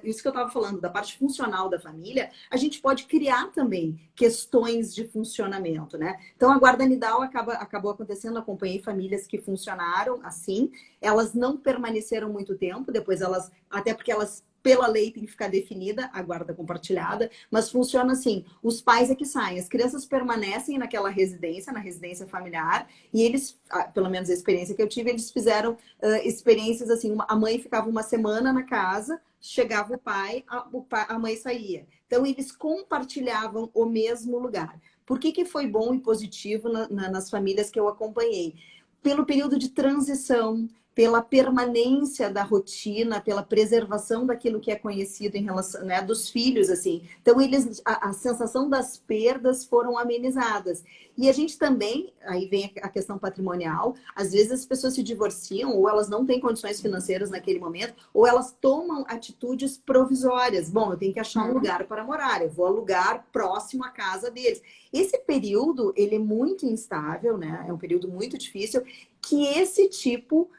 isso que eu estava falando, da parte funcional da família, a gente pode criar também questões de funcionamento, né? Então, a guarda nidal acabou acontecendo, acompanhei famílias que funcionaram assim, elas não permaneceram muito tempo, depois até porque elas, pela lei, tem que ficar definida a guarda compartilhada, mas funciona assim, os pais é que saem, as crianças permanecem naquela residência, na residência familiar, e eles, pelo menos a experiência que eu tive, eles fizeram experiências assim, a mãe ficava uma semana na casa, chegava o pai, a mãe saía. Então, eles compartilhavam o mesmo lugar. Por que foi bom e positivo nas famílias que eu acompanhei? Pelo período de transição, pela permanência da rotina, pela preservação daquilo que é conhecido em relação, né, dos filhos, assim. Então, a sensação das perdas foram amenizadas. E a gente também, aí vem a questão patrimonial, às vezes as pessoas se divorciam ou elas não têm condições financeiras naquele momento, ou elas tomam atitudes provisórias. Bom, eu tenho que achar um lugar para morar, eu vou alugar próximo à casa deles. Esse período, ele é muito instável, né? É um período muito difícil, que esse tipo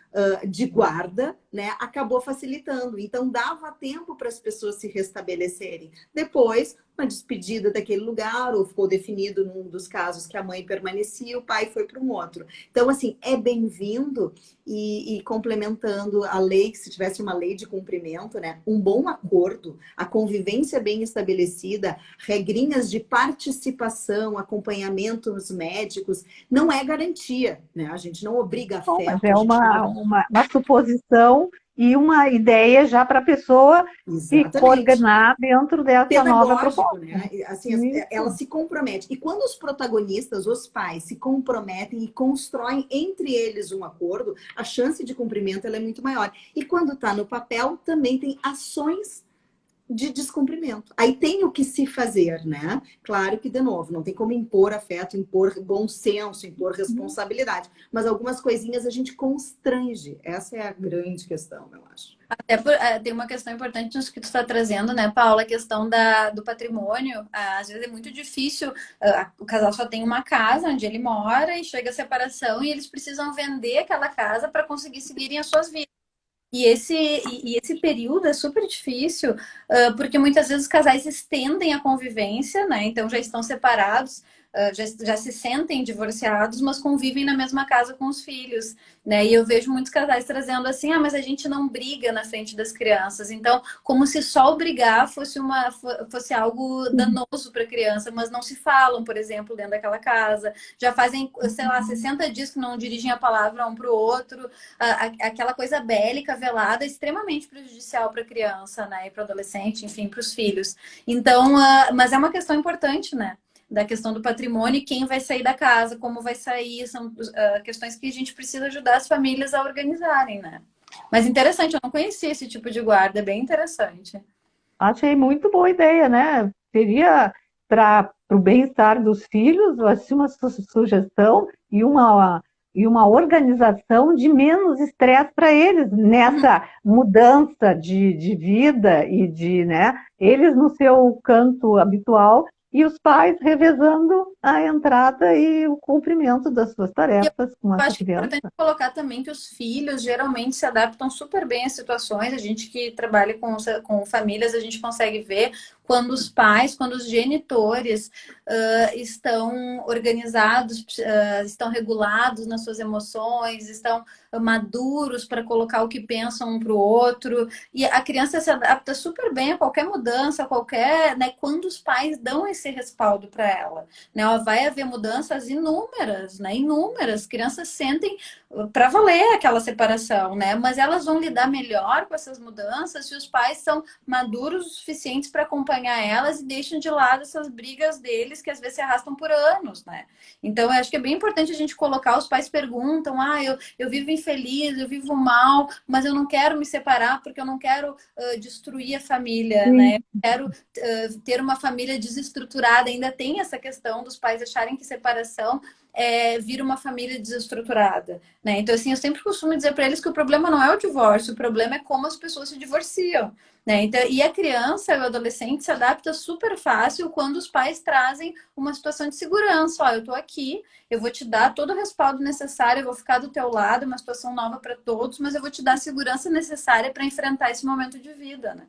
de guarda, né, acabou facilitando. Então, dava tempo para as pessoas se restabelecerem. Depois, uma despedida daquele lugar, ou ficou definido num dos casos que a mãe permanecia, o pai foi para um outro. Então, assim, é bem-vindo e complementando a lei, que se tivesse uma lei de cumprimento, né, um bom acordo, a convivência bem estabelecida, regrinhas de participação, acompanhamentos médicos, não é garantia, né? A gente não obriga Bom, mas afeto, é a gente não... uma suposição e uma ideia já para a pessoa se Exatamente. coordenar dentro dessa nova Pedagógico, proposta. né? Assim, ela Isso. se compromete. E quando os protagonistas, os pais, se comprometem e constroem entre eles um acordo, a chance de cumprimento ela é muito maior. E quando está no papel, também tem ações de descumprimento. Aí tem o que se fazer, né? Claro que, de novo, não tem como impor afeto, impor bom senso, impor responsabilidade. Mas algumas coisinhas a gente constrange. Essa é a grande questão, eu acho. Tem uma questão importante nisso que tu está trazendo, né, Paula? A questão do patrimônio. Às vezes é muito difícil. O casal só tem uma casa onde ele mora e chega a separação e eles precisam vender aquela casa para conseguir seguirem as suas vidas. E esse período é super difícil, porque muitas vezes os casais estendem a convivência, né? Então já estão separados, já se sentem divorciados, mas convivem na mesma casa com os filhos, né? E eu vejo muitos casais trazendo assim, mas a gente não briga na frente das crianças. Então, como se só o brigar fosse algo danoso para a criança, mas não se falam, por exemplo, dentro daquela casa. Já fazem, sei lá, 60 dias que não dirigem a palavra um para o outro. Aquela coisa bélica, velada, é extremamente prejudicial para a criança, né? E para o adolescente, enfim, para os filhos. Então, mas é uma questão importante, né? Da questão do patrimônio e quem vai sair da casa, como vai sair, são questões que a gente precisa ajudar as famílias a organizarem, né? Mas interessante, eu não conhecia esse tipo de guarda, é bem interessante. Achei muito boa ideia, né? Seria para o bem-estar dos filhos, eu acho uma sugestão e uma organização de menos estresse para eles nessa mudança de vida e de, né, eles no seu canto habitual e os pais revezando a entrada e o cumprimento das suas tarefas com Eu essa acho que é criança. importante colocar também que os filhos geralmente se adaptam super bem às situações. A gente que trabalha com famílias, a gente consegue ver quando os pais, quando os genitores estão organizados, estão regulados nas suas emoções, estão maduros para colocar o que pensam um para o outro. E a criança se adapta super bem a qualquer mudança, a qualquer, né, quando os pais dão esse respaldo para ela. Né? Vai haver mudanças inúmeras, né? Inúmeras. Crianças sentem para valer aquela separação, né? Mas elas vão lidar melhor com essas mudanças se os pais são maduros o suficiente para acompanhar elas e deixam de lado essas brigas deles que às vezes se arrastam por anos, né? Então, eu acho que é bem importante a gente colocar, os pais perguntam, eu vivo infeliz, eu vivo mal, mas eu não quero me separar porque eu não quero destruir a família, né? Eu quero ter uma família desestruturada. Ainda tem essa questão dos pais acharem que separação vira uma família desestruturada, né? Então, assim, eu sempre costumo dizer para eles que o problema não é o divórcio, o problema é como as pessoas se divorciam, né? Então, e a criança, o adolescente se adapta super fácil quando os pais trazem uma situação de segurança. Ó, eu tô aqui, eu vou te dar todo o respaldo necessário, eu vou ficar do teu lado, uma situação nova para todos, mas eu vou te dar a segurança necessária para enfrentar esse momento de vida, né?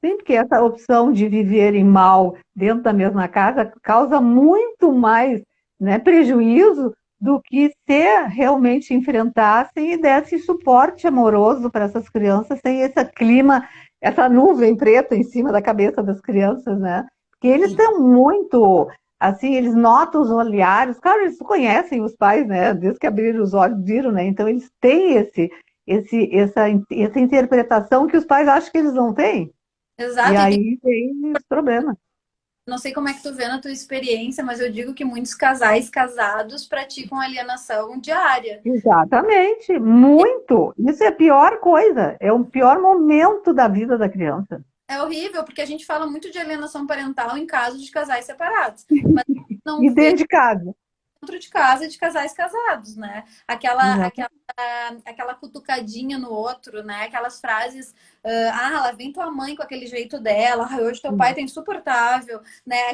Sim, porque essa opção de viverem mal dentro da mesma casa causa muito mais, né, prejuízo do que se realmente enfrentassem e dessem suporte amoroso para essas crianças, sem esse clima, essa nuvem preta em cima da cabeça das crianças, né? Porque eles estão muito, assim, eles notam os olhares, claro, eles conhecem os pais, né? Desde que abriram os olhos, viram, né? Então eles têm essa interpretação que os pais acham que eles não têm. E Exato, e aí tem os problemas. não sei como é que tu vê na tua experiência, mas eu digo que muitos casais casados praticam alienação diária. Exatamente, muito. Isso é a pior coisa, é o pior momento da vida da criança. É horrível, porque a gente fala muito de alienação parental em casos de casais separados, mas não E vê dentro de casa. dentro de casa de casais casados, né? Exato. Aquela cutucadinha no outro, né? Aquelas frases, lá vem tua mãe com aquele jeito dela, hoje teu pai tá insuportável, né?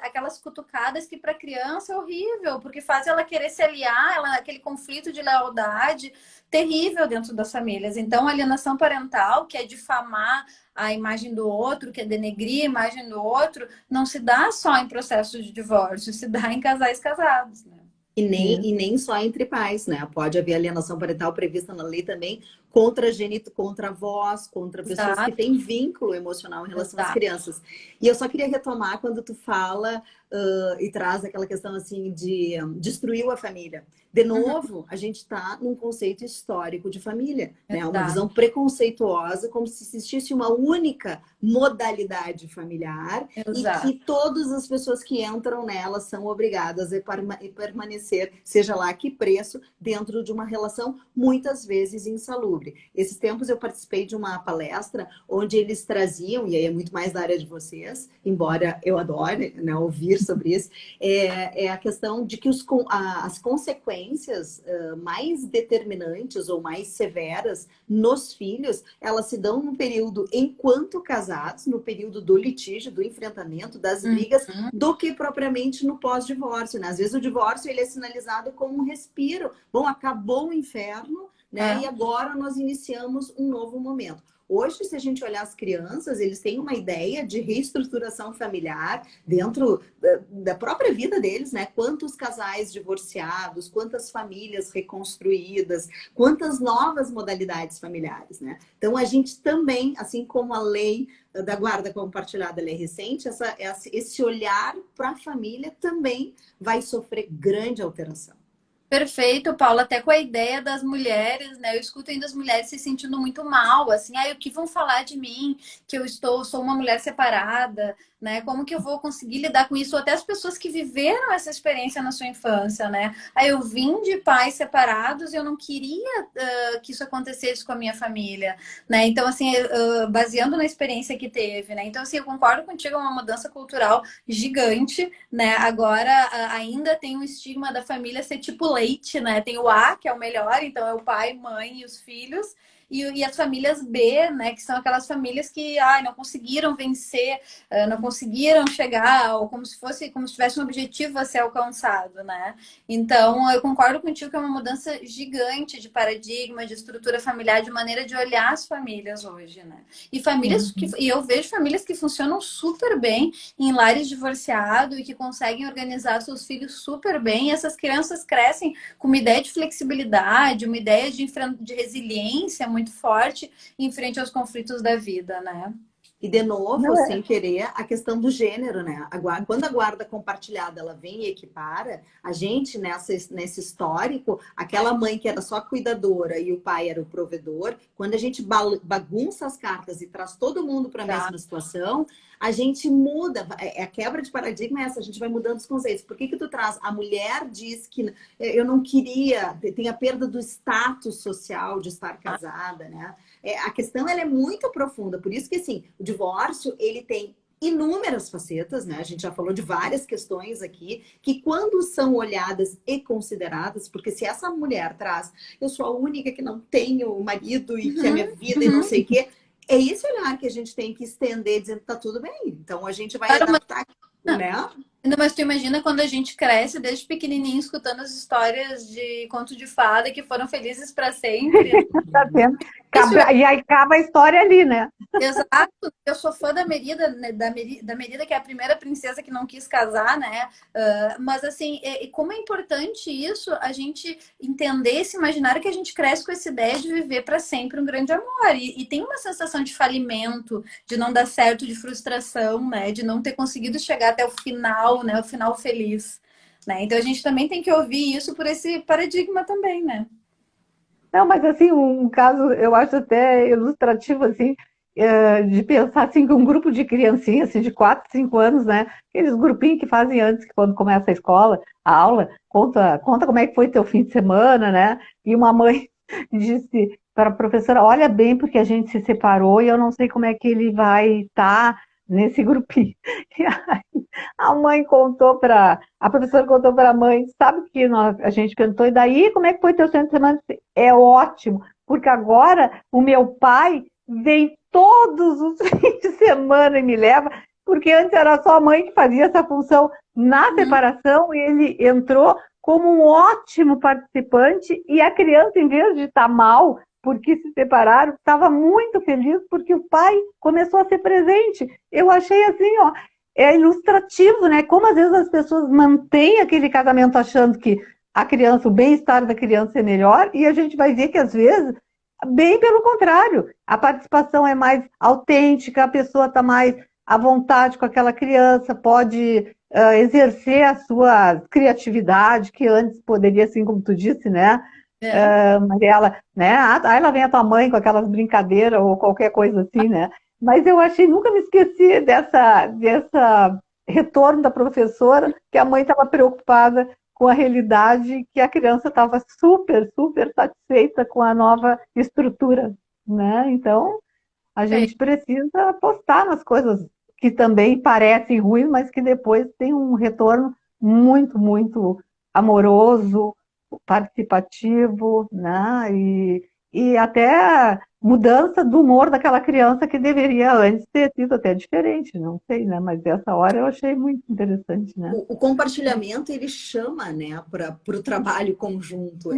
Aquelas cutucadas que para criança é horrível, porque faz ela querer se aliar, aquele conflito de lealdade terrível dentro das famílias. Então, a alienação parental, que é difamar a imagem do outro, que é denegrir a imagem do outro, não se dá só em processo de divórcio, se dá em casais casados, né? E nem só entre pais, né? Pode haver alienação parental prevista na lei também contra avós, contra pessoas que Exato, têm vínculo emocional em relação às exato. crianças. E eu só queria retomar quando tu fala e traz aquela questão assim de destruiu a família. De novo, a gente está num conceito histórico de família, né? Uma Exato. visão preconceituosa, como se existisse uma única modalidade familiar e Exato. que todas as pessoas que entram nela são obrigadas a permanecer, seja lá a que preço, dentro de uma relação muitas vezes insalubre. Esses tempos eu participei de uma palestra onde eles traziam, e aí é muito mais da área de vocês, embora eu adore, né, ouvir sobre isso, é a questão de que as consequências mais determinantes ou mais severas nos filhos, elas se dão no período enquanto casados, no período do litígio, do enfrentamento, das brigas, do que propriamente no pós-divórcio, né? Às vezes o divórcio ele é sinalizado como um respiro. Bom, acabou o inferno, né? E agora nós iniciamos um novo momento. Hoje, se a gente olhar as crianças, eles têm uma ideia de reestruturação familiar dentro da própria vida deles, né? Quantos casais divorciados, quantas famílias reconstruídas, quantas novas modalidades familiares, né? Então, a gente também, assim como a lei da guarda compartilhada ela é recente, esse olhar para a família também vai sofrer grande alteração. Perfeito, Paula, até com a ideia das mulheres, né? Eu escuto ainda as mulheres se sentindo muito mal, assim, o que vão falar de mim, que sou uma mulher separada, né? Como que eu vou conseguir lidar com isso? Ou até as pessoas que viveram essa experiência na sua infância, né? Aí eu vim de pais separados e eu não queria que isso acontecesse com a minha família, né? Então, assim, baseando na experiência que teve, né? Então, assim, eu concordo contigo, é uma mudança cultural gigante, né? Agora ainda tem um estigma da família ser tipo leite, né? Tem o A, que é o melhor, então é o pai, mãe e os filhos. E as famílias B, né? Que são aquelas famílias que não conseguiram vencer, não conseguiram chegar, ou como se tivesse um objetivo a ser alcançado, né? Então, eu concordo contigo que é uma mudança gigante de paradigma, de estrutura familiar, de maneira de olhar as famílias hoje, né? E eu vejo famílias que funcionam super bem em lares divorciados e que conseguem organizar seus filhos super bem. E essas crianças crescem com uma ideia de flexibilidade, uma ideia de resiliência muito forte em frente aos conflitos da vida, né? E de novo, Não é. sem querer, a questão do gênero, né? Quando a guarda compartilhada ela vem e equipara, a gente nesse histórico, aquela mãe que era só cuidadora e o pai era o provedor, quando a gente bagunça as cartas e traz todo mundo para a mesma situação, a gente muda, a quebra de paradigma é essa, a gente vai mudando os conceitos. Por que tu traz? A mulher diz que eu não queria, tem a perda do status social de estar casada, né? A questão ela é muito profunda, por isso que assim, o divórcio ele tem inúmeras facetas, né? A gente já falou de várias questões aqui, que quando são olhadas e consideradas, porque se essa mulher traz, eu sou a única que não tenho marido e que a minha vida e não sei o quê, é esse olhar que a gente tem que estender dizendo que tá tudo bem. Então a gente vai adaptar, né? Mas tu imagina quando a gente cresce desde pequenininho escutando as histórias de conto de fada que foram felizes para sempre. Tá vendo? E aí acaba a história ali, né? Exato, eu sou fã da Merida, né, da Merida, que é a primeira princesa que não quis casar, né? Mas assim, como é importante isso, a gente entender esse imaginário que a gente cresce com essa ideia de viver para sempre um grande amor. E tem uma sensação de falimento, de não dar certo, de frustração, né? De não ter conseguido chegar até o final, né? O final feliz. Né? Então a gente também tem que ouvir isso por esse paradigma também, né? Não, mas assim, um caso eu acho até ilustrativo, assim, de pensar assim que um grupo de criancinhas assim, de 4, 5 anos, né? Aqueles grupinhos que fazem antes, que quando começa a escola, a aula, conta como é que foi teu fim de semana, né? E uma mãe disse para a professora, olha bem, porque a gente se separou e eu não sei como é que ele vai estar nesse grupinho. E aí, a professora contou para a mãe, sabe o que a gente perguntou, e daí como é que foi teu fim de semana? É ótimo, porque agora o meu pai vem todos os fins de semana e me leva, porque antes era só a mãe que fazia essa função na separação, e ele entrou como um ótimo participante, e a criança, em vez de estar mal, porque se separaram, estava muito feliz, porque o pai começou a ser presente. Eu achei assim, ó, é ilustrativo, né? Como às vezes as pessoas mantêm aquele casamento achando que a criança, o bem-estar da criança é melhor, e a gente vai ver que às vezes bem pelo contrário, a participação é mais autêntica, a pessoa está mais à vontade com aquela criança, pode exercer a sua criatividade, que antes poderia, assim como tu disse, né? Mariela, né? Aí lá vem a tua mãe com aquelas brincadeiras ou qualquer coisa assim, né? Mas eu achei, nunca me esqueci dessa retorno da professora, que a mãe estava preocupada com a realidade, que a criança estava super, super satisfeita com a nova estrutura, né? Então, a gente precisa apostar nas coisas que também parecem ruins, mas que depois tem um retorno muito, muito amoroso, participativo, né? E até mudança do humor daquela criança que deveria antes ter sido até diferente, não sei, né? Mas dessa hora eu achei muito interessante, né? O compartilhamento, ele chama, né, para o trabalho conjunto.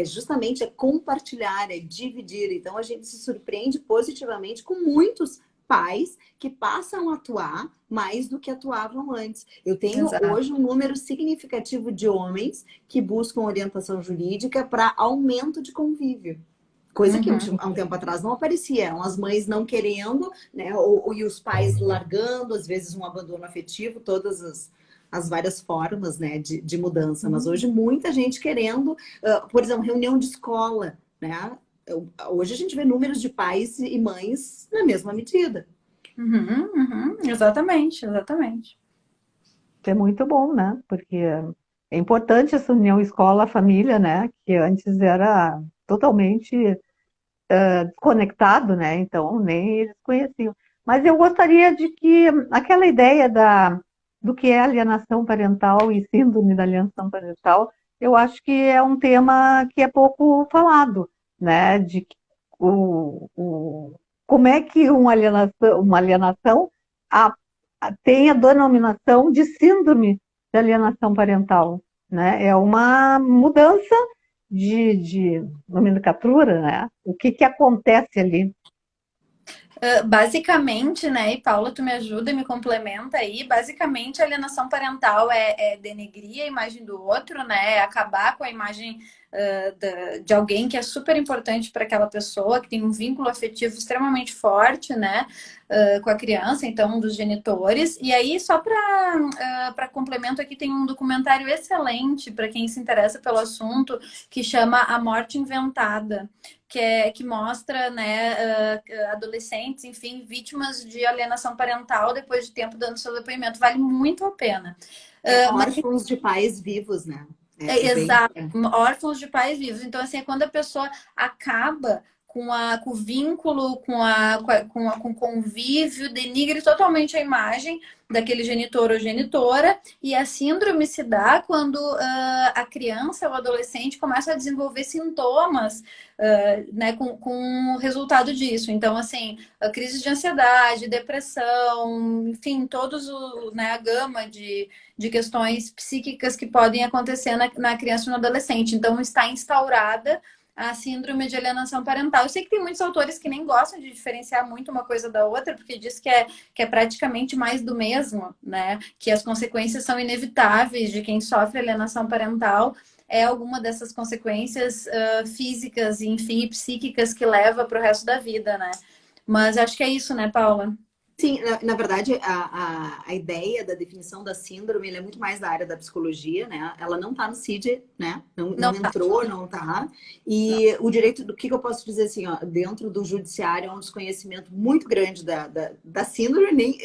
Justamente compartilhar, é dividir. Então, a gente se surpreende positivamente com muitos pais que passam a atuar mais do que atuavam antes. Eu tenho hoje um número significativo de homens que buscam orientação jurídica para aumento de convívio. Coisa que há um tempo atrás não aparecia. Eram as mães não querendo, né? E os pais largando, às vezes um abandono afetivo, todas as várias formas, né, de mudança, mas hoje muita gente querendo, por exemplo, reunião de escola, né? Hoje a gente vê números de pais e mães na mesma medida. Exatamente, exatamente. Isso é muito bom, né? Porque é importante essa união escola-família, né? Que antes era totalmente desconectado, né? Então nem eles conheciam. Mas eu gostaria de que aquela ideia do que é alienação parental e síndrome da alienação parental, eu acho que é um tema que é pouco falado, né? De que como é que uma alienação a- tem a denominação de síndrome de alienação parental, né? É uma mudança de nomenclatura, né? O que acontece ali? Basicamente, né, e Paula, tu me ajuda e me complementa aí. Basicamente, a alienação parental é denegrir a imagem do outro, né? É acabar com a imagem de alguém que é super importante para aquela pessoa, que tem um vínculo afetivo extremamente forte, né, com a criança, então, um dos genitores. E aí, só para complemento aqui, tem um documentário excelente para quem se interessa pelo assunto, que chama A Morte Inventada. Que mostra, né, adolescentes, enfim, vítimas de alienação parental depois de tempo dando seu depoimento. Vale muito a pena. Órfãos de pais vivos, né? Exato, órfãos de pais vivos. Então, assim, é quando a pessoa acaba com o vínculo, com o convívio, denigre totalmente a imagem daquele genitor ou genitora, e a síndrome se dá quando a criança ou adolescente começa a desenvolver sintomas, né, com o resultado disso. Então, assim, a crise de ansiedade, depressão, enfim, né, a gama de questões psíquicas que podem acontecer na criança e no adolescente. Então, está instaurada a síndrome de alienação parental. Eu sei que tem muitos autores que nem gostam de diferenciar muito uma coisa da outra, porque diz que é praticamente mais do mesmo, né? Que as consequências são inevitáveis de quem sofre alienação parental. É alguma dessas consequências físicas, enfim, psíquicas que leva para o resto da vida, né? Mas acho que é isso, né, Paula? Sim, na verdade, a ideia da definição da síndrome é muito mais da área da psicologia, né? Ela não está no CID, né? Não Tá. entrou, não está. E o direito, do que eu posso dizer assim, ó, dentro do judiciário, é um desconhecimento muito grande da síndrome,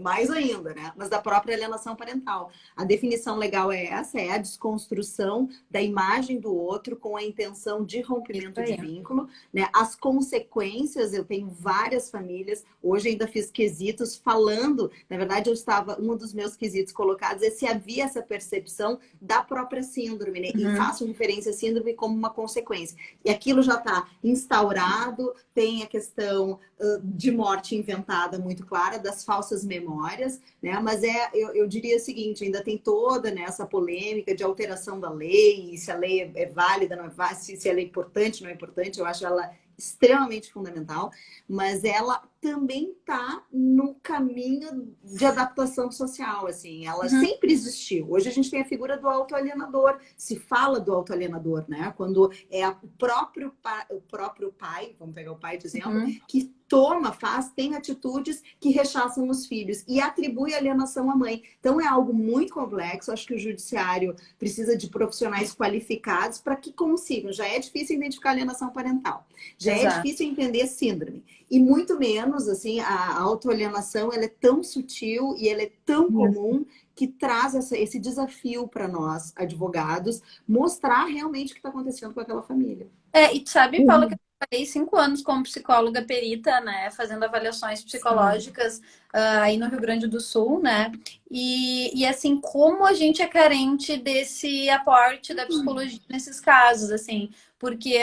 mais ainda, né? Mas da própria alienação parental. A definição legal é essa, é a desconstrução da imagem do outro com a intenção de rompimento de vínculo, né? As consequências, eu tenho várias famílias, hoje ainda fiz quesitos falando, na verdade um dos meus quesitos colocados é se havia essa percepção da própria síndrome, né? E faço referência à síndrome como uma consequência. E aquilo já está instaurado, tem a questão de morte inventada muito clara, das falsas memórias, né? Mas eu diria o seguinte, ainda tem toda, né, essa polêmica de alteração da lei, se a lei é válida, não é válida, se ela é importante, não é importante, eu acho ela extremamente fundamental, mas ela também está no caminho de adaptação social, assim, ela sempre existiu. Hoje a gente tem a figura do autoalienador, se fala do autoalienador, né? Quando é o próprio pai, vamos pegar o pai de exemplo, que tem atitudes que rechaçam os filhos e atribui alienação à mãe. Então é algo muito complexo, acho que o judiciário precisa de profissionais qualificados para que consigam. Já é difícil identificar alienação parental, já é difícil entender síndrome. E muito menos, assim, a autoalienação, ela é tão sutil e ela é tão comum que traz esse desafio para nós, advogados, mostrar realmente o que está acontecendo com aquela família. E sabe, Paula, que eu trabalhei 5 anos como psicóloga perita, né? Fazendo avaliações psicológicas aí no Rio Grande do Sul, né? E assim, como a gente é carente desse aporte da psicologia nesses casos, assim, porque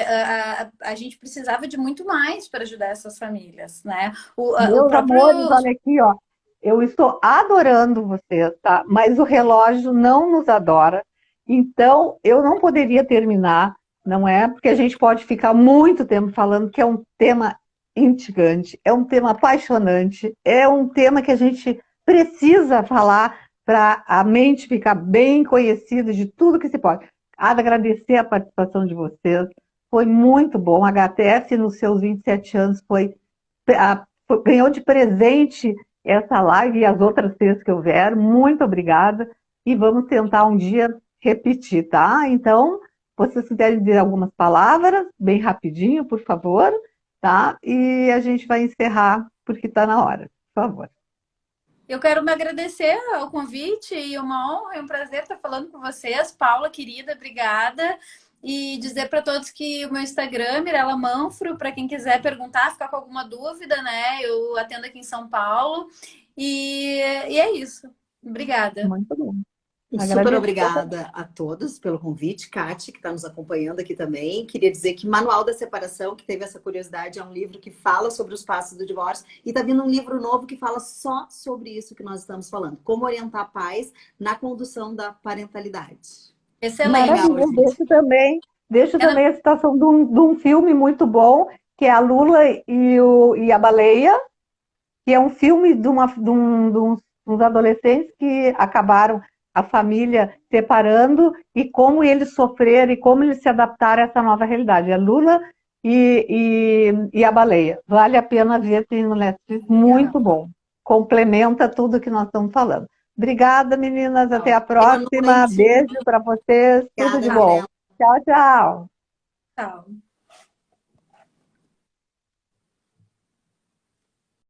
a gente precisava de muito mais para ajudar essas famílias, né? Meus amores, olha aqui, ó. Eu estou adorando vocês, tá? Mas o relógio não nos adora. Então, eu não poderia terminar, não é? Porque a gente pode ficar muito tempo falando que é um tema instigante, é um tema apaixonante, é um tema que a gente precisa falar para a mente ficar bem conhecida de tudo que se pode. Agradecer a participação de vocês, foi muito bom. A HTF, nos seus 27 anos, ganhou de presente essa live e as outras 3 que houveram. Muito obrigada. e vamos tentar um dia repetir, tá? Então, vocês quiserem dizer algumas palavras, bem rapidinho, por favor, tá? E a gente vai encerrar, porque está na hora, por favor. Eu quero me agradecer ao convite e uma honra e um prazer estar falando com vocês. Paula, querida, obrigada. E dizer para todos que o meu Instagram, Mirella Manfro, para quem quiser perguntar, ficar com alguma dúvida, né? Eu atendo aqui em São Paulo. E é isso. Obrigada. Muito bom. Super obrigada a todos pelo convite. Kati, que está nos acompanhando aqui também. Queria dizer que Manual da Separação, que teve essa curiosidade, é um livro que fala sobre os passos do divórcio. E está vindo um livro novo que fala só sobre isso que nós estamos falando. Como orientar pais na condução da parentalidade. Excelente. Maravilha. Deixo também a citação de um filme muito bom, que é A Lula e a Baleia, que é um filme de uns adolescentes que acabaram a família separando e como eles sofreram e como eles se adaptaram a essa nova realidade. É Lula e a Baleia. Vale a pena ver, tem no Netflix, muito bom. Complementa tudo que nós estamos falando. Obrigada, meninas. Até a próxima. Beijo para vocês. Tudo de bom. Tchau, tchau. Tchau.